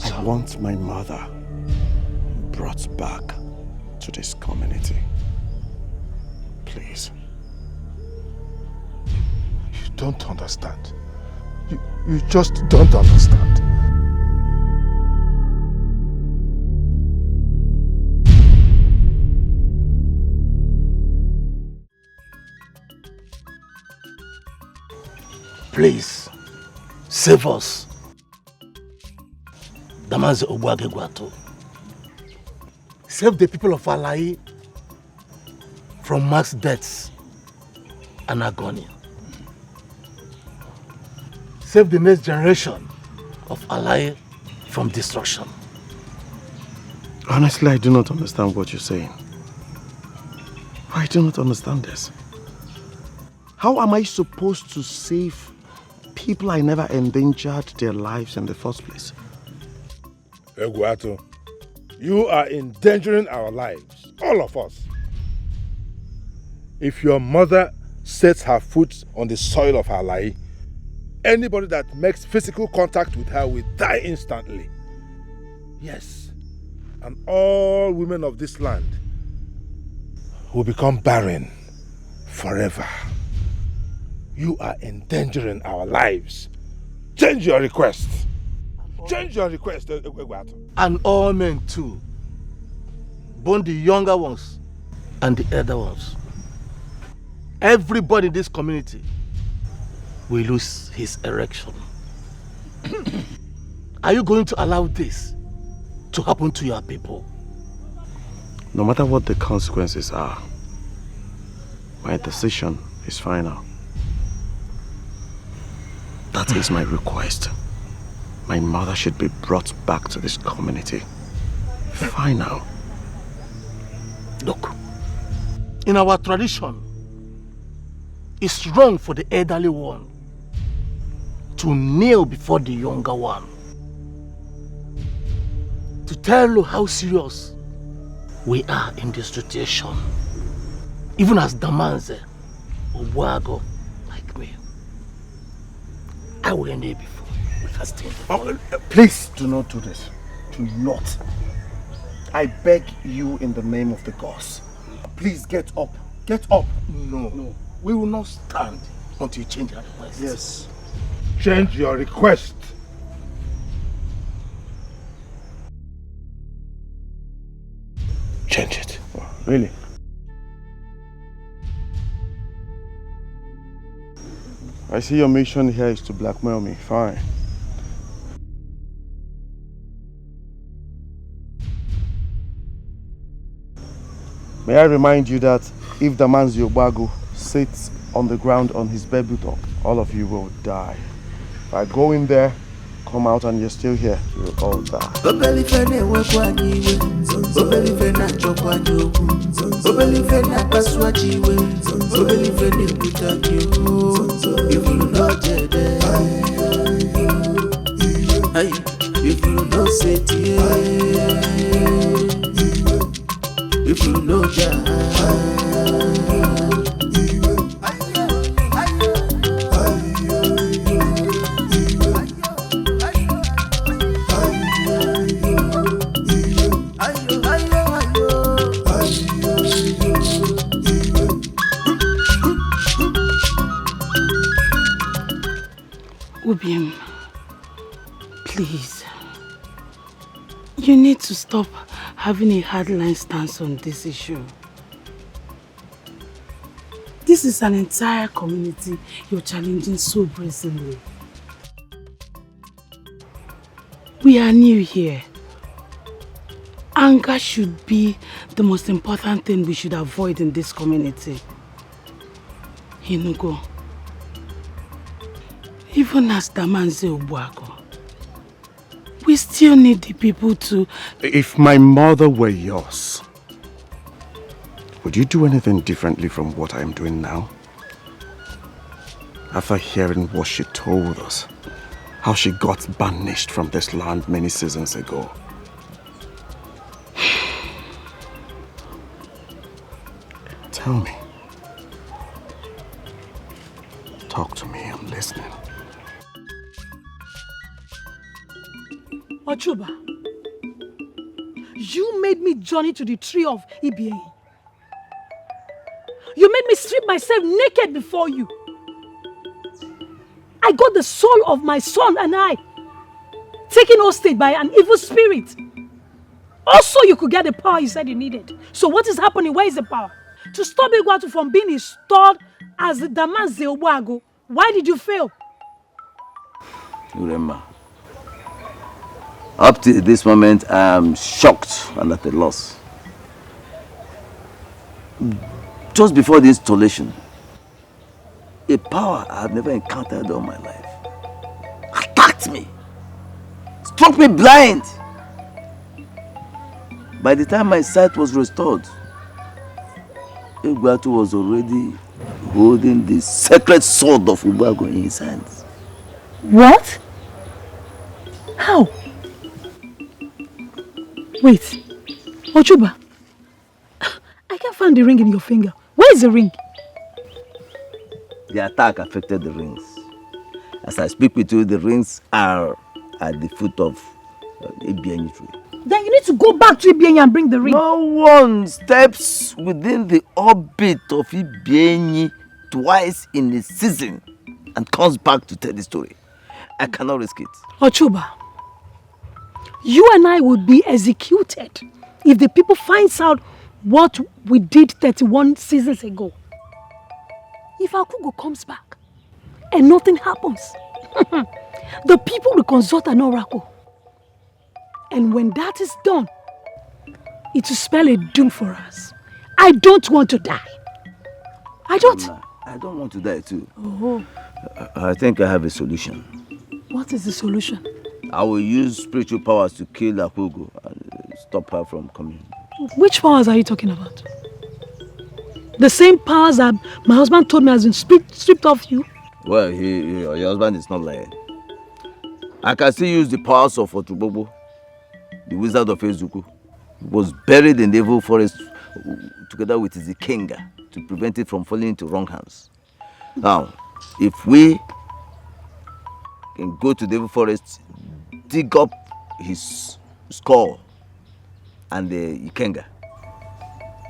Speaker 3: I want my mother brought back to this community. Please.
Speaker 10: You don't understand. You just don't understand.
Speaker 6: Please, save us. Damanze Ogwage Gwato. Save the people of Alai from mass deaths and agony. Save the next generation of Alai from destruction.
Speaker 3: Honestly, I do not understand what you're saying. I do not understand this. How am I supposed to save people I never endangered their lives in the first place?
Speaker 16: Egwato, you are endangering our lives, all of us. If your mother sets her foot on the soil of Alai, anybody that makes physical contact with her will die instantly. Yes, and all women of this land will become barren forever. You are endangering our lives. Change your request. Change your request, Egwato.
Speaker 6: And all men too, both the younger ones and the elder ones. Everybody in this community will lose his erection. Are you going to allow this to happen to your people?
Speaker 3: No matter what the consequences are, my decision is final. That is my request. My mother should be brought back to this community. Final.
Speaker 6: Look, in our tradition, it's wrong for the elderly one to kneel before the younger one, to tell you how serious we are in this situation. Even as Damanze or Bwago like me, I will kneel before you.
Speaker 3: Please do not do this. Do not. I beg you in the name of the gods. Please get up. Get up.
Speaker 6: No. We will not stand until you change your request.
Speaker 3: Yes.
Speaker 16: Change your request.
Speaker 3: Change it. Oh, really? I see your mission here is to blackmail me. Fine. May I remind you that if the man's Yobago sits on the ground on his baby dog, all of you will die. If I go in there, come out and you're still here, you'll all die.
Speaker 18: If you don't say if you know
Speaker 19: Ubiem, please. You need to stop having a hardline stance on this issue. This is an entire community you're challenging so brazenly. We are new here. Anger should be the most important thing we should avoid in this community. Hinugo, even as Damanze Obuako, we still need the people to...
Speaker 3: If my mother were yours, would you do anything differently from what I am doing now? After hearing what she told us, how she got banished from this land many seasons ago. Tell me. Talk to me, I'm listening.
Speaker 19: Ochuba, you made me journey to the tree of Ibe. You made me strip myself naked before you. I got the soul of my son and I taken hostage by an evil spirit. Also, you could get the power you said you needed. So what is happening? Where is the power? To stop Egwatu from being installed as the Damaze Obuago. Why did you fail?
Speaker 6: Uremma, up to this moment, I am shocked and at a loss. Just before the installation, a power I have never encountered all my life attacked me, struck me blind. By the time my sight was restored, Egwatu was already holding the sacred sword of Ubago in his hands.
Speaker 19: What? How? Wait, Ochuba, I can't find the ring in your finger. Where is the ring?
Speaker 6: The attack affected the rings. As I speak with you, the rings are at the foot of Ibienyi tree.
Speaker 19: Then you need to go back to Ibienyi and bring the ring.
Speaker 6: No one steps within the orbit of Ibienyi twice in a season and comes back to tell the story. I cannot risk it.
Speaker 19: Ochuba, you and I would be executed if the people finds out what we did 31 seasons ago. If Akugo comes back and nothing happens, the people will consult an oracle. And when that is done, it will spell a doom for us. I don't want to die. I don't.
Speaker 6: I don't want to die too.
Speaker 19: Oh.
Speaker 6: I think I have a solution.
Speaker 19: What is the solution?
Speaker 6: I will use spiritual powers to kill Akugo and stop her from coming.
Speaker 19: Which powers are you talking about? The same powers that my husband told me has been stripped off you?
Speaker 6: Well, your husband is not lying. I can still use the powers of Otubobo, the wizard of Ezuku. He was buried in the evil forest together with his Ikenga to prevent it from falling into wrong hands. Now, if we can go to the evil forest, dig up his skull and the Ikenga,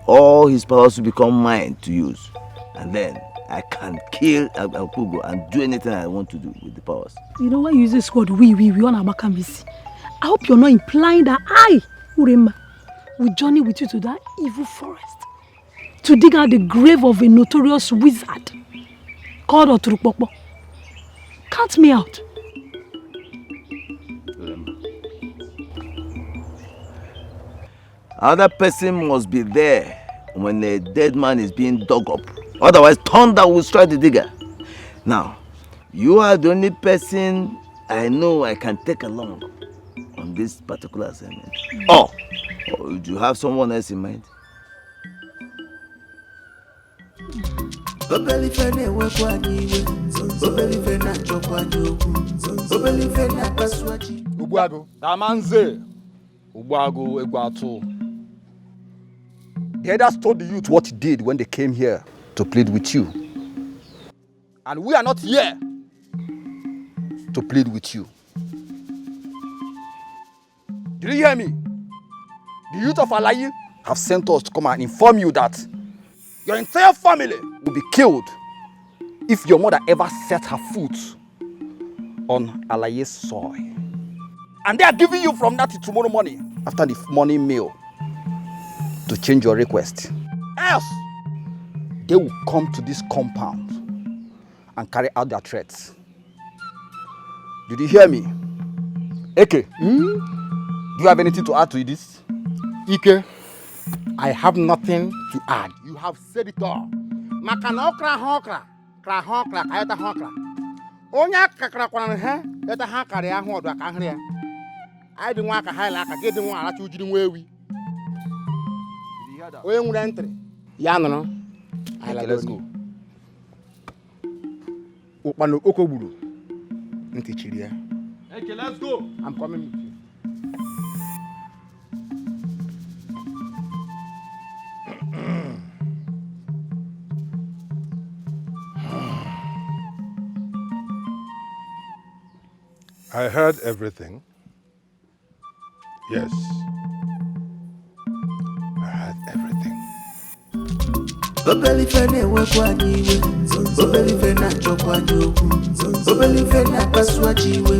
Speaker 6: all his powers will become mine to use. And then I can kill Akugo and do anything I want to do with the powers.
Speaker 19: You know why you use this word we on Abakamisi? I hope you're not implying that I, Urema, will journey with you to that evil forest to dig out the grave of a notorious wizard called Oturukpokpo. Count me out.
Speaker 6: Another person must be there when a dead man is being dug up. Otherwise, thunder will strike the digger. Now, you are the only person I know I can take along on this particular assignment. Or do you have someone else in mind?
Speaker 9: Ubuago. Damanze. Ubuago Egwatu. The elders told the youth what he did when they came here to plead with you. And we are not here to plead with you. Did you hear me? The youth of Alayi have sent us to come and inform you that your entire family will be killed if your mother ever set her foot on Alayi's soil. And they are giving you from that to tomorrow morning, after the morning meal, to change your request. Else, they will come to this compound and carry out their threats. Did you hear me? Eke, do you have anything to add to this?
Speaker 20: Ike, I have nothing to add. You have said it all. Makana okra hokra, kra hokra, kayata hokra. Onya kakra kwana he, yata hakare ya ho do aka hre. I didn't want to highlight a getting one at you we. We won't enter. Yano, let's go. Ukpano Okoburu. Ntichiria.
Speaker 9: Okay, let's go.
Speaker 20: I'm coming with you.
Speaker 16: I heard everything. Yes. I heard everything.
Speaker 18: Obelifene wekwanyiwe, obelifene chokwanyoku, obelifene paswachiwe,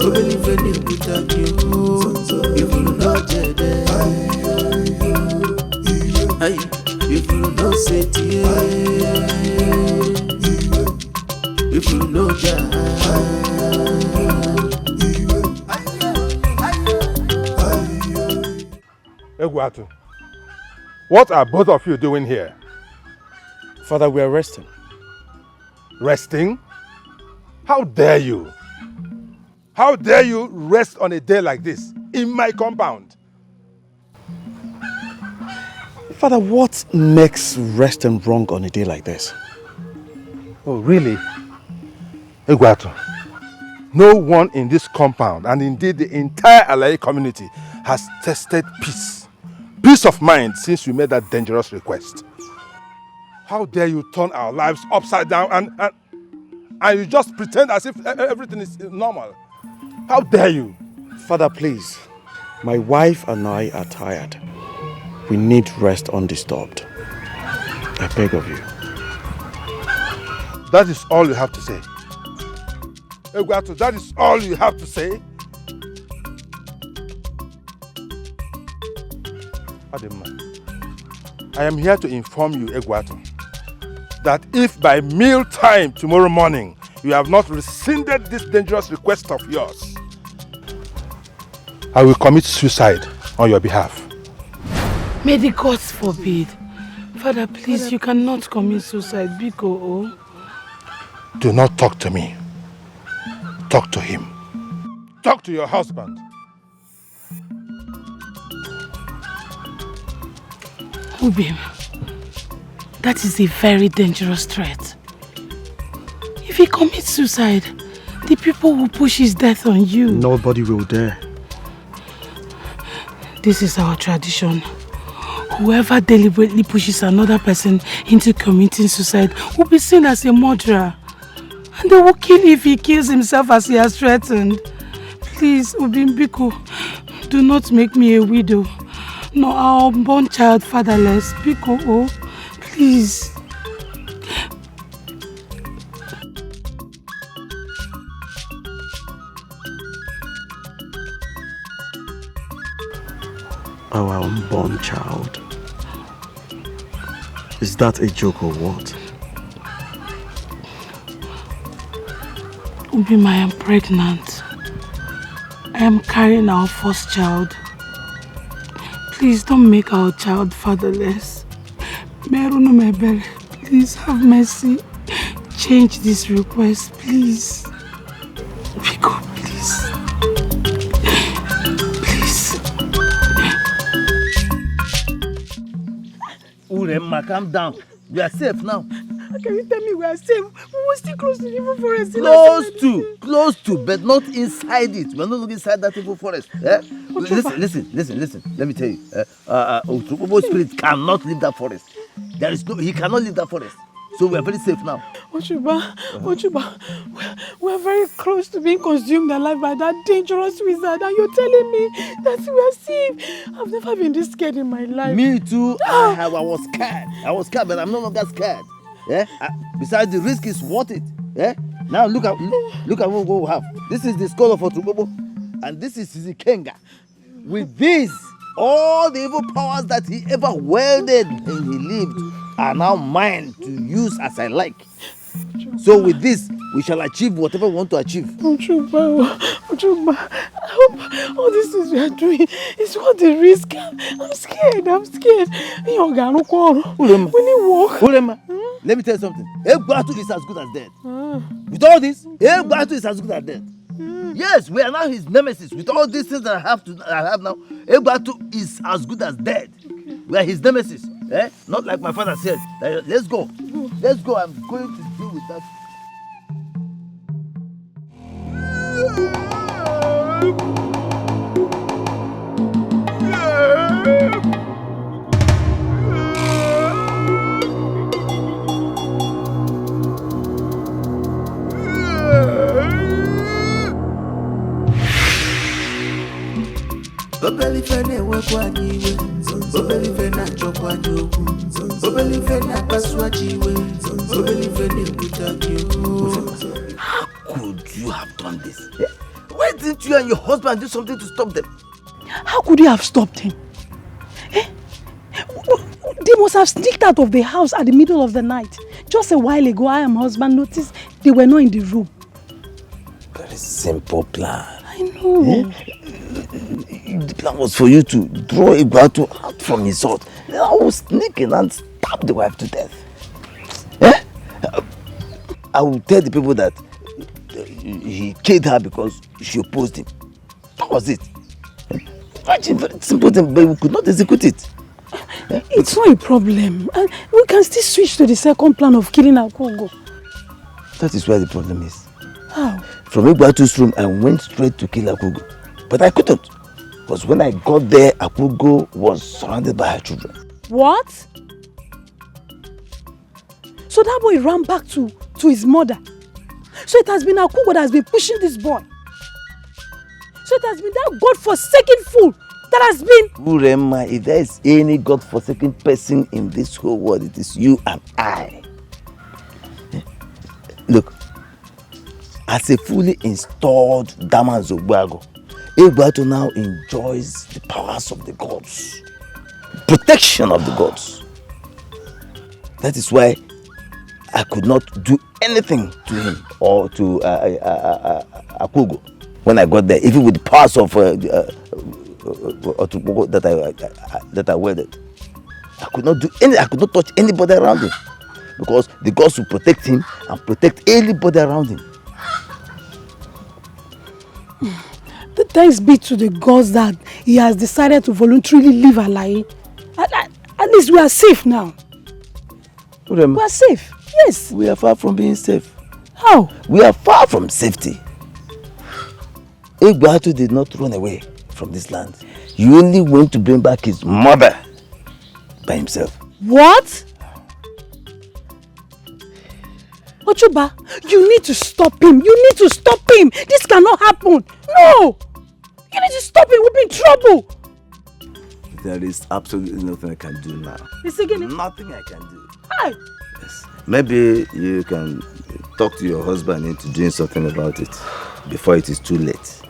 Speaker 18: obelifene kutanyo. If you not dead, if you not set if you know
Speaker 16: Egwatu, what are both of you doing here?
Speaker 3: Father, we are resting.
Speaker 16: Resting? How dare you? How dare you rest on a day like this in my compound?
Speaker 3: Father, what makes resting wrong on a day like this?
Speaker 16: Oh, really? Egwatu, no one in this compound, and indeed the entire Alaye community, has tested peace. Peace of mind since you made that dangerous request. How dare you turn our lives upside down and you just pretend as if everything is normal? How dare you?
Speaker 3: Father, please. My wife and I are tired. We need rest undisturbed. I beg of you.
Speaker 16: That is all you have to say. Egwatu, that is all you have to say? Adema, I am here to inform you, Egwatu, that if by meal time tomorrow morning you have not rescinded this dangerous request of yours, I will commit suicide on your behalf.
Speaker 4: May the gods forbid. Father, please, you cannot commit suicide. Biko.
Speaker 16: Do not talk to me. Talk to him. Talk to your husband.
Speaker 4: Ubim, that is a very dangerous threat. If he commits suicide, the people will push his death on you.
Speaker 3: Nobody will dare.
Speaker 4: This is our tradition. Whoever deliberately pushes another person into committing suicide will be seen as a murderer. And they will kill if he kills himself as he has threatened. Please, Ubimbiko, do not make me a widow, nor our unborn child fatherless. Biko, oh, please.
Speaker 3: Our unborn child. Is that a joke or what?
Speaker 4: Ubim, I am pregnant. I am carrying our first child. Please don't make our child fatherless. Please have mercy. Change this request, please. Biko, please. Please.
Speaker 6: Uremma, calm down. We are safe now.
Speaker 2: Can you tell me we are safe? We were still close to the evil forest.
Speaker 6: Close to, but not inside it. We're not inside that evil forest. Eh? Listen. Let me tell you. Otukobo spirit cannot leave that forest. He cannot leave that forest. So we are very safe now.
Speaker 2: Ochuba, we are very close to being consumed alive by that dangerous wizard, and you're telling me that we are safe. I've never been this scared in my life.
Speaker 6: Me too. I was scared, but I'm no longer scared. Yeah? Besides, the risk is worth it. Yeah? Now look at what we have. This is the skull of Otubobo, and this is his Kenga. With this, all the evil powers that he ever wielded when he lived are now mine to use as I like. So with this, we shall achieve whatever we want to achieve.
Speaker 2: Ochuba, I hope all these things we are doing is worth the risk. I'm scared.
Speaker 6: Urema, let me tell you something. Egbatu is as good as dead. With all this, Egbatu is as good as dead. Yes, we are now his nemesis. With all these things that I have now, Egbatu is as good as dead. We are his nemesis. Eh? Not like my father said. Let's go. I'm going to deal with that.
Speaker 18: Obelife na-ewekwa anyị iwe, obelife na-achọkwa anyị okwu, obelife na-akpasu anyị iwe, obelife na-ebute anyị okwu.
Speaker 6: How could you have done this? Why didn't you and your husband do something to stop them?
Speaker 19: How could you have stopped him? They must have sneaked out of the house at the middle of the night. Just a while ago, I and my husband noticed they were not in the room.
Speaker 6: Very simple plan.
Speaker 19: I know.
Speaker 6: The plan was for you to draw Igwatu out from his sword. I was sneaking and stab the wife to death. I will tell the people that he killed her because she opposed him. That was it. Imagine, very simple thing, but we could not execute it.
Speaker 19: It's not a problem. We can still switch to the second plan of killing Akugo.
Speaker 6: That is where the problem is.
Speaker 19: How?
Speaker 6: From Igwatu's room, I went straight to kill Akugo. But I couldn't. Because when I got there, Akugo was surrounded by her children.
Speaker 19: What? So that boy ran back to his mother. So it has been Akugo that has been pushing this boy. So it has been that God-forsaken fool that has been...
Speaker 6: Urema, if there is any God-forsaken person in this whole world, it is you and I. Look, as a fully installed Damanzo Gwago, Igwatu now enjoys the powers of the gods, protection of the gods. That is why I could not do anything to him or to Akugo when I got there, even with the powers of that I wielded. I could not do any. I could not touch anybody around him because the gods will protect him and protect anybody around him.
Speaker 19: Thanks be to the gods that he has decided to voluntarily leave Alai. At least we are safe now. We are safe. Yes.
Speaker 6: We are far from being safe.
Speaker 19: How?
Speaker 6: We are far from safety. Igwatu did not run away from this land. He only went to bring back his mother by himself.
Speaker 19: What? Ochuba, you need to stop him. You need to stop him. This cannot happen. No! You need to stop him. We'll be in trouble.
Speaker 6: There is absolutely nothing I can do now. Nothing I can do.
Speaker 19: Hi.
Speaker 6: Yes. Maybe you can talk to your husband into doing something about it before it is too late.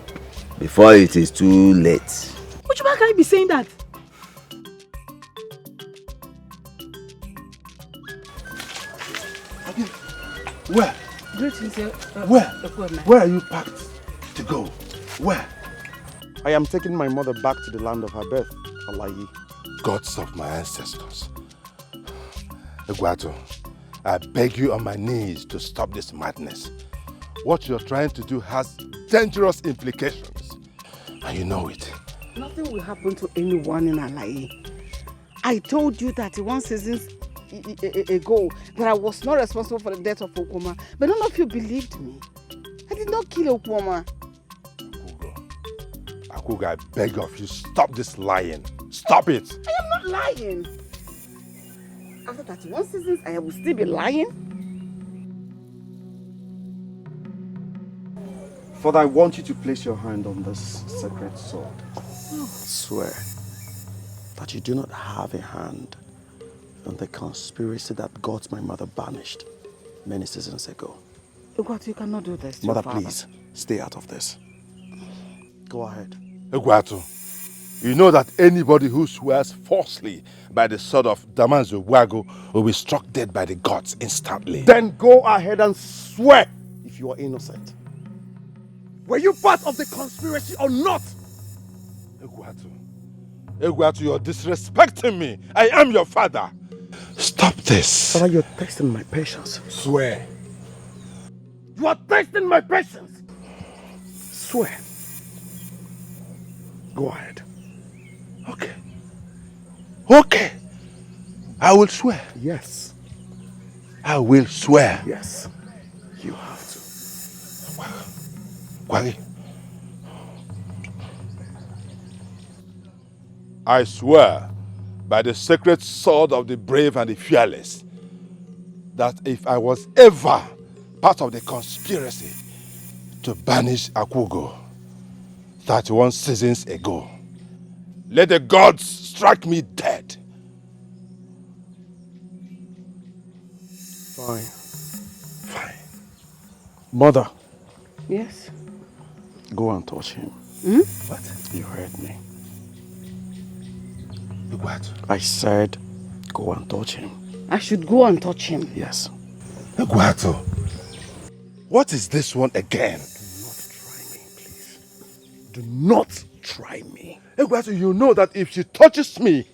Speaker 6: Before it is too late.
Speaker 19: Ochuba, can you be saying that?
Speaker 3: Where? Where are you packed to go? Where?
Speaker 20: I am taking my mother back to the land of her birth, Alayi.
Speaker 3: Gods of my ancestors. Igwatu, I beg you on my knees to stop this madness. What you're trying to do has dangerous implications. And you know it.
Speaker 5: Nothing will happen to anyone in Alayi. I told you that one season ago that I was not responsible for the death of Okuma, but none of you believed me. I did not kill Okuma.
Speaker 3: Akuga, I beg of you, stop this lying. Stop it.
Speaker 5: I am not lying. After 31 seasons, I will still be lying.
Speaker 20: Father, I want you to place your hand on this sacred sword.
Speaker 3: Swear that you do not have a hand in the conspiracy that got my mother banished many seasons ago.
Speaker 5: Igwatu, you cannot do this to
Speaker 3: Mother,
Speaker 5: your father.
Speaker 3: please, stay out of this. Go ahead. Igwatu, you know that anybody who swears falsely by the sword of Damanzo Wago will be struck dead by the gods instantly.
Speaker 20: Then go ahead and swear if you are innocent. Were you part of the conspiracy or not?
Speaker 3: Igwatu, you're disrespecting me. I am your father. Stop this.
Speaker 20: Father, you're testing my patience.
Speaker 3: Swear.
Speaker 20: You are testing my patience. Swear.
Speaker 3: Go ahead. Okay. Okay. I will swear.
Speaker 20: Yes.
Speaker 3: I will swear.
Speaker 20: Yes. You have to.
Speaker 3: Kwagi.
Speaker 16: I swear by the sacred sword of the brave and the fearless that if I was ever part of the conspiracy to banish Akugo 31 seasons ago, let the gods strike me dead.
Speaker 3: Fine. Fine. Mother.
Speaker 15: Yes?
Speaker 3: Go and touch him.
Speaker 15: Hmm?
Speaker 3: What? You heard me.
Speaker 16: What?
Speaker 3: I said, go and touch him.
Speaker 15: I should go and touch him?
Speaker 3: Yes.
Speaker 16: Eguato, what is this one again?
Speaker 3: Do not try me.
Speaker 16: Eguato, you know that if she touches me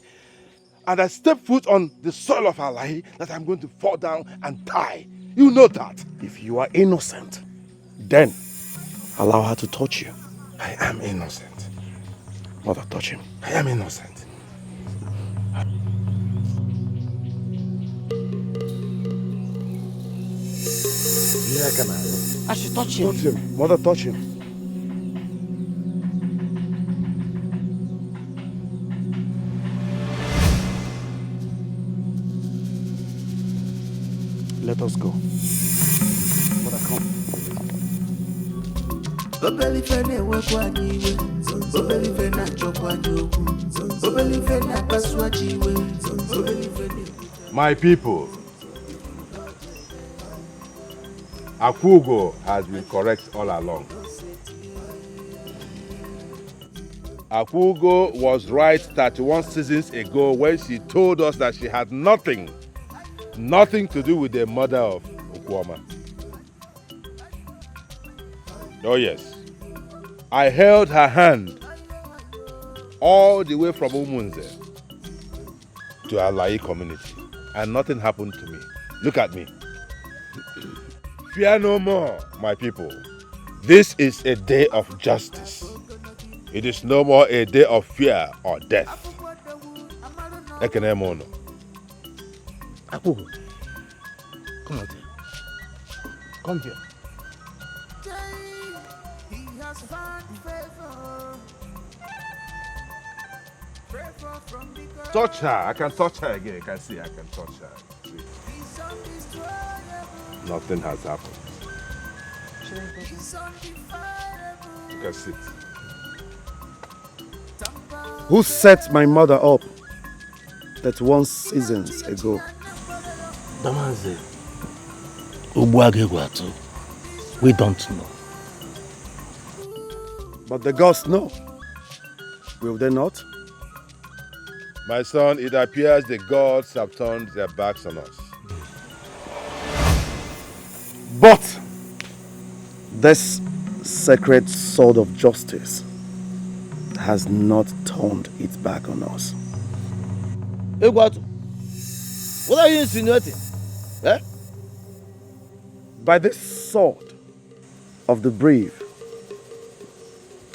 Speaker 16: and I step foot on the soil of Alahi, that I'm going to fall down and die. You know that.
Speaker 3: If you are innocent, then allow her to touch you.
Speaker 16: I am innocent.
Speaker 3: Mother, touch him.
Speaker 16: I am innocent.
Speaker 15: I should touch him.
Speaker 3: Touch him. Mother, touch him. Let us go. Mother, come.
Speaker 16: My people, Akugo has been correct all along. Akugo was right 31 seasons ago when she told us that she had nothing to do with the murder of Okwoma. Oh yes, I held her hand all the way from Umunze to Alayi community and nothing happened to me. Look at me. Fear no more, my people. This is a day of justice. It is no more a day of fear or death. Ekene
Speaker 20: Akugo, come out here. Come here.
Speaker 16: Touch her. I can touch her again. You can see I can touch her. See? Nothing has happened. You can sit.
Speaker 3: Who set my mother up 31 seasons ago?
Speaker 10: Damanze, Ubuagegwatu, we don't know.
Speaker 3: But the gods know. Will they not?
Speaker 16: My son, it appears the gods have turned their backs on us.
Speaker 3: But this sacred sword of justice has not turned its back on us.
Speaker 6: Egwatu, what are you insinuating? Eh?
Speaker 3: By this sword of the brave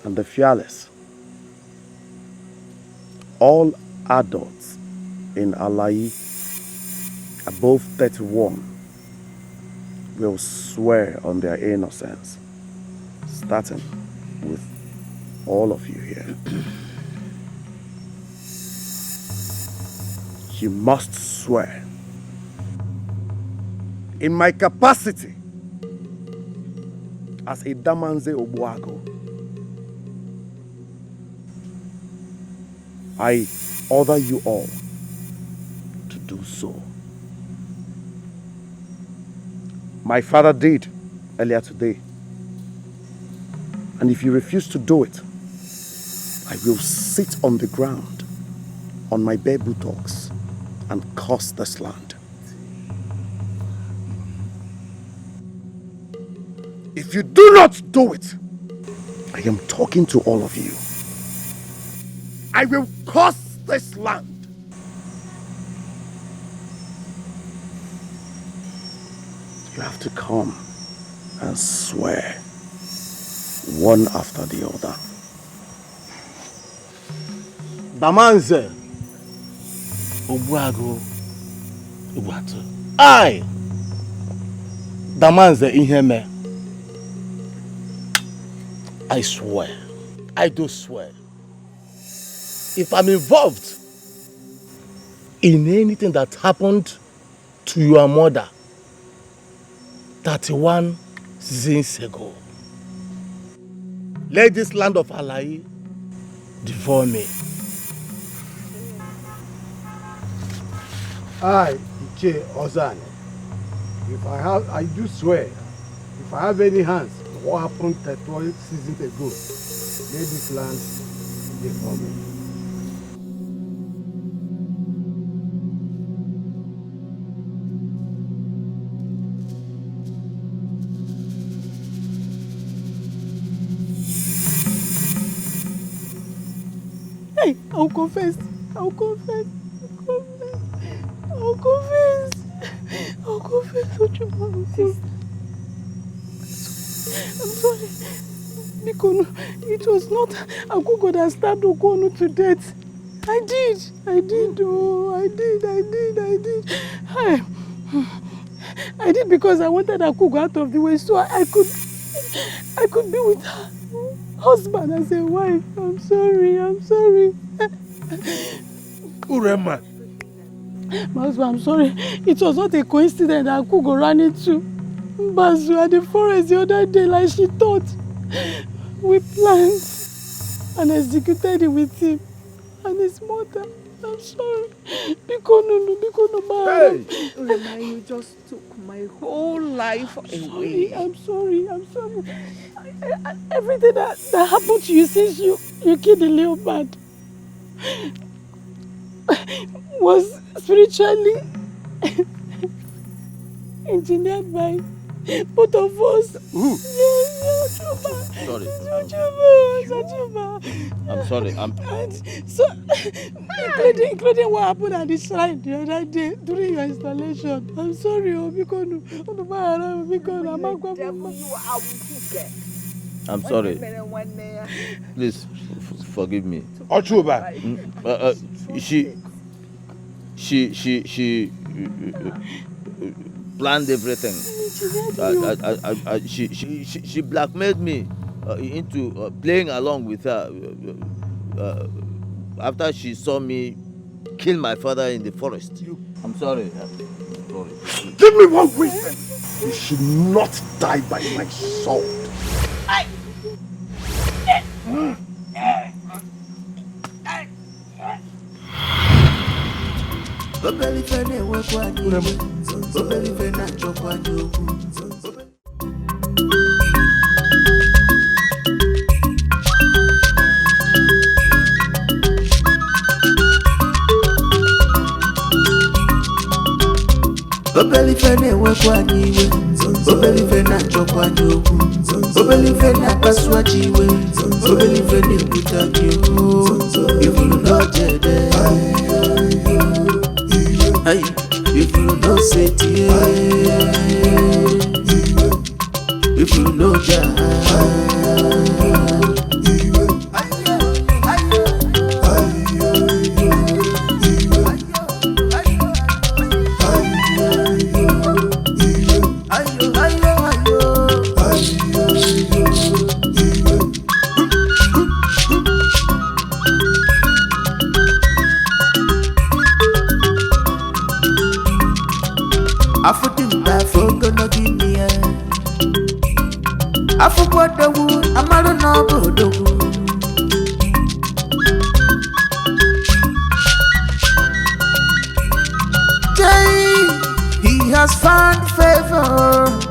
Speaker 3: and the fearless, all adults in Alayi above 31 will swear on their innocence, starting with all of you here. You must swear in my capacity as a Damanze Obuago. I order you all to do so. My father did earlier today. And if you refuse to do it, I will sit on the ground on my bare buttocks and curse this land. If you do not do it, I am talking to all of you. I will curse this land. You have to come and swear one after the other.
Speaker 10: Damanze, Obuago, Ubuatu. I, Damanze Iheme, I swear, I do swear.
Speaker 6: if I'm involved in anything that happened to your mother 31 seasons ago, let this land of Alai devour me.
Speaker 21: I, Iche Ozane, I do swear, if I have any hands in what happened 31 seasons ago, let this land devour me.
Speaker 2: Hey, I'll confess. I'll confess. I'll confess. I'll confess. I'm sorry. Because it was not Akugo that stabbed Okono to death. I did. Oh, I did. I did because I wanted Akugo out of the way so I could be with her husband as a wife. I'm sorry.
Speaker 1: Urema.
Speaker 2: My husband, I'm sorry. It was not a coincidence that Akugo ran into Mbazu at the forest the other day like she thought. We planned and executed it with him and his mother. I'm sorry. Biko no.
Speaker 5: Hey! Urema, you just took my whole life away.
Speaker 2: I'm sorry. Everything that happened to you since you killed the leopard was spiritually engineered by both of us.
Speaker 13: Sorry.
Speaker 2: Sachuba.
Speaker 13: I'm sorry.
Speaker 2: So, including what happened at the shrine the other day during your installation. I'm sorry,
Speaker 13: I'm sorry. Please forgive me.
Speaker 1: Ochuba.
Speaker 13: She planned everything. She blackmailed me into playing along with her after she saw me kill my father in the forest. I'm sorry.
Speaker 14: Give me one reason. You should not die by my sword.
Speaker 18: Obelifene wekwaniwe, obelifene chokwanyoku, obelifene paswajiwe, obelifene kutakyo, if you know jede, if you know seti, if you know he has found favor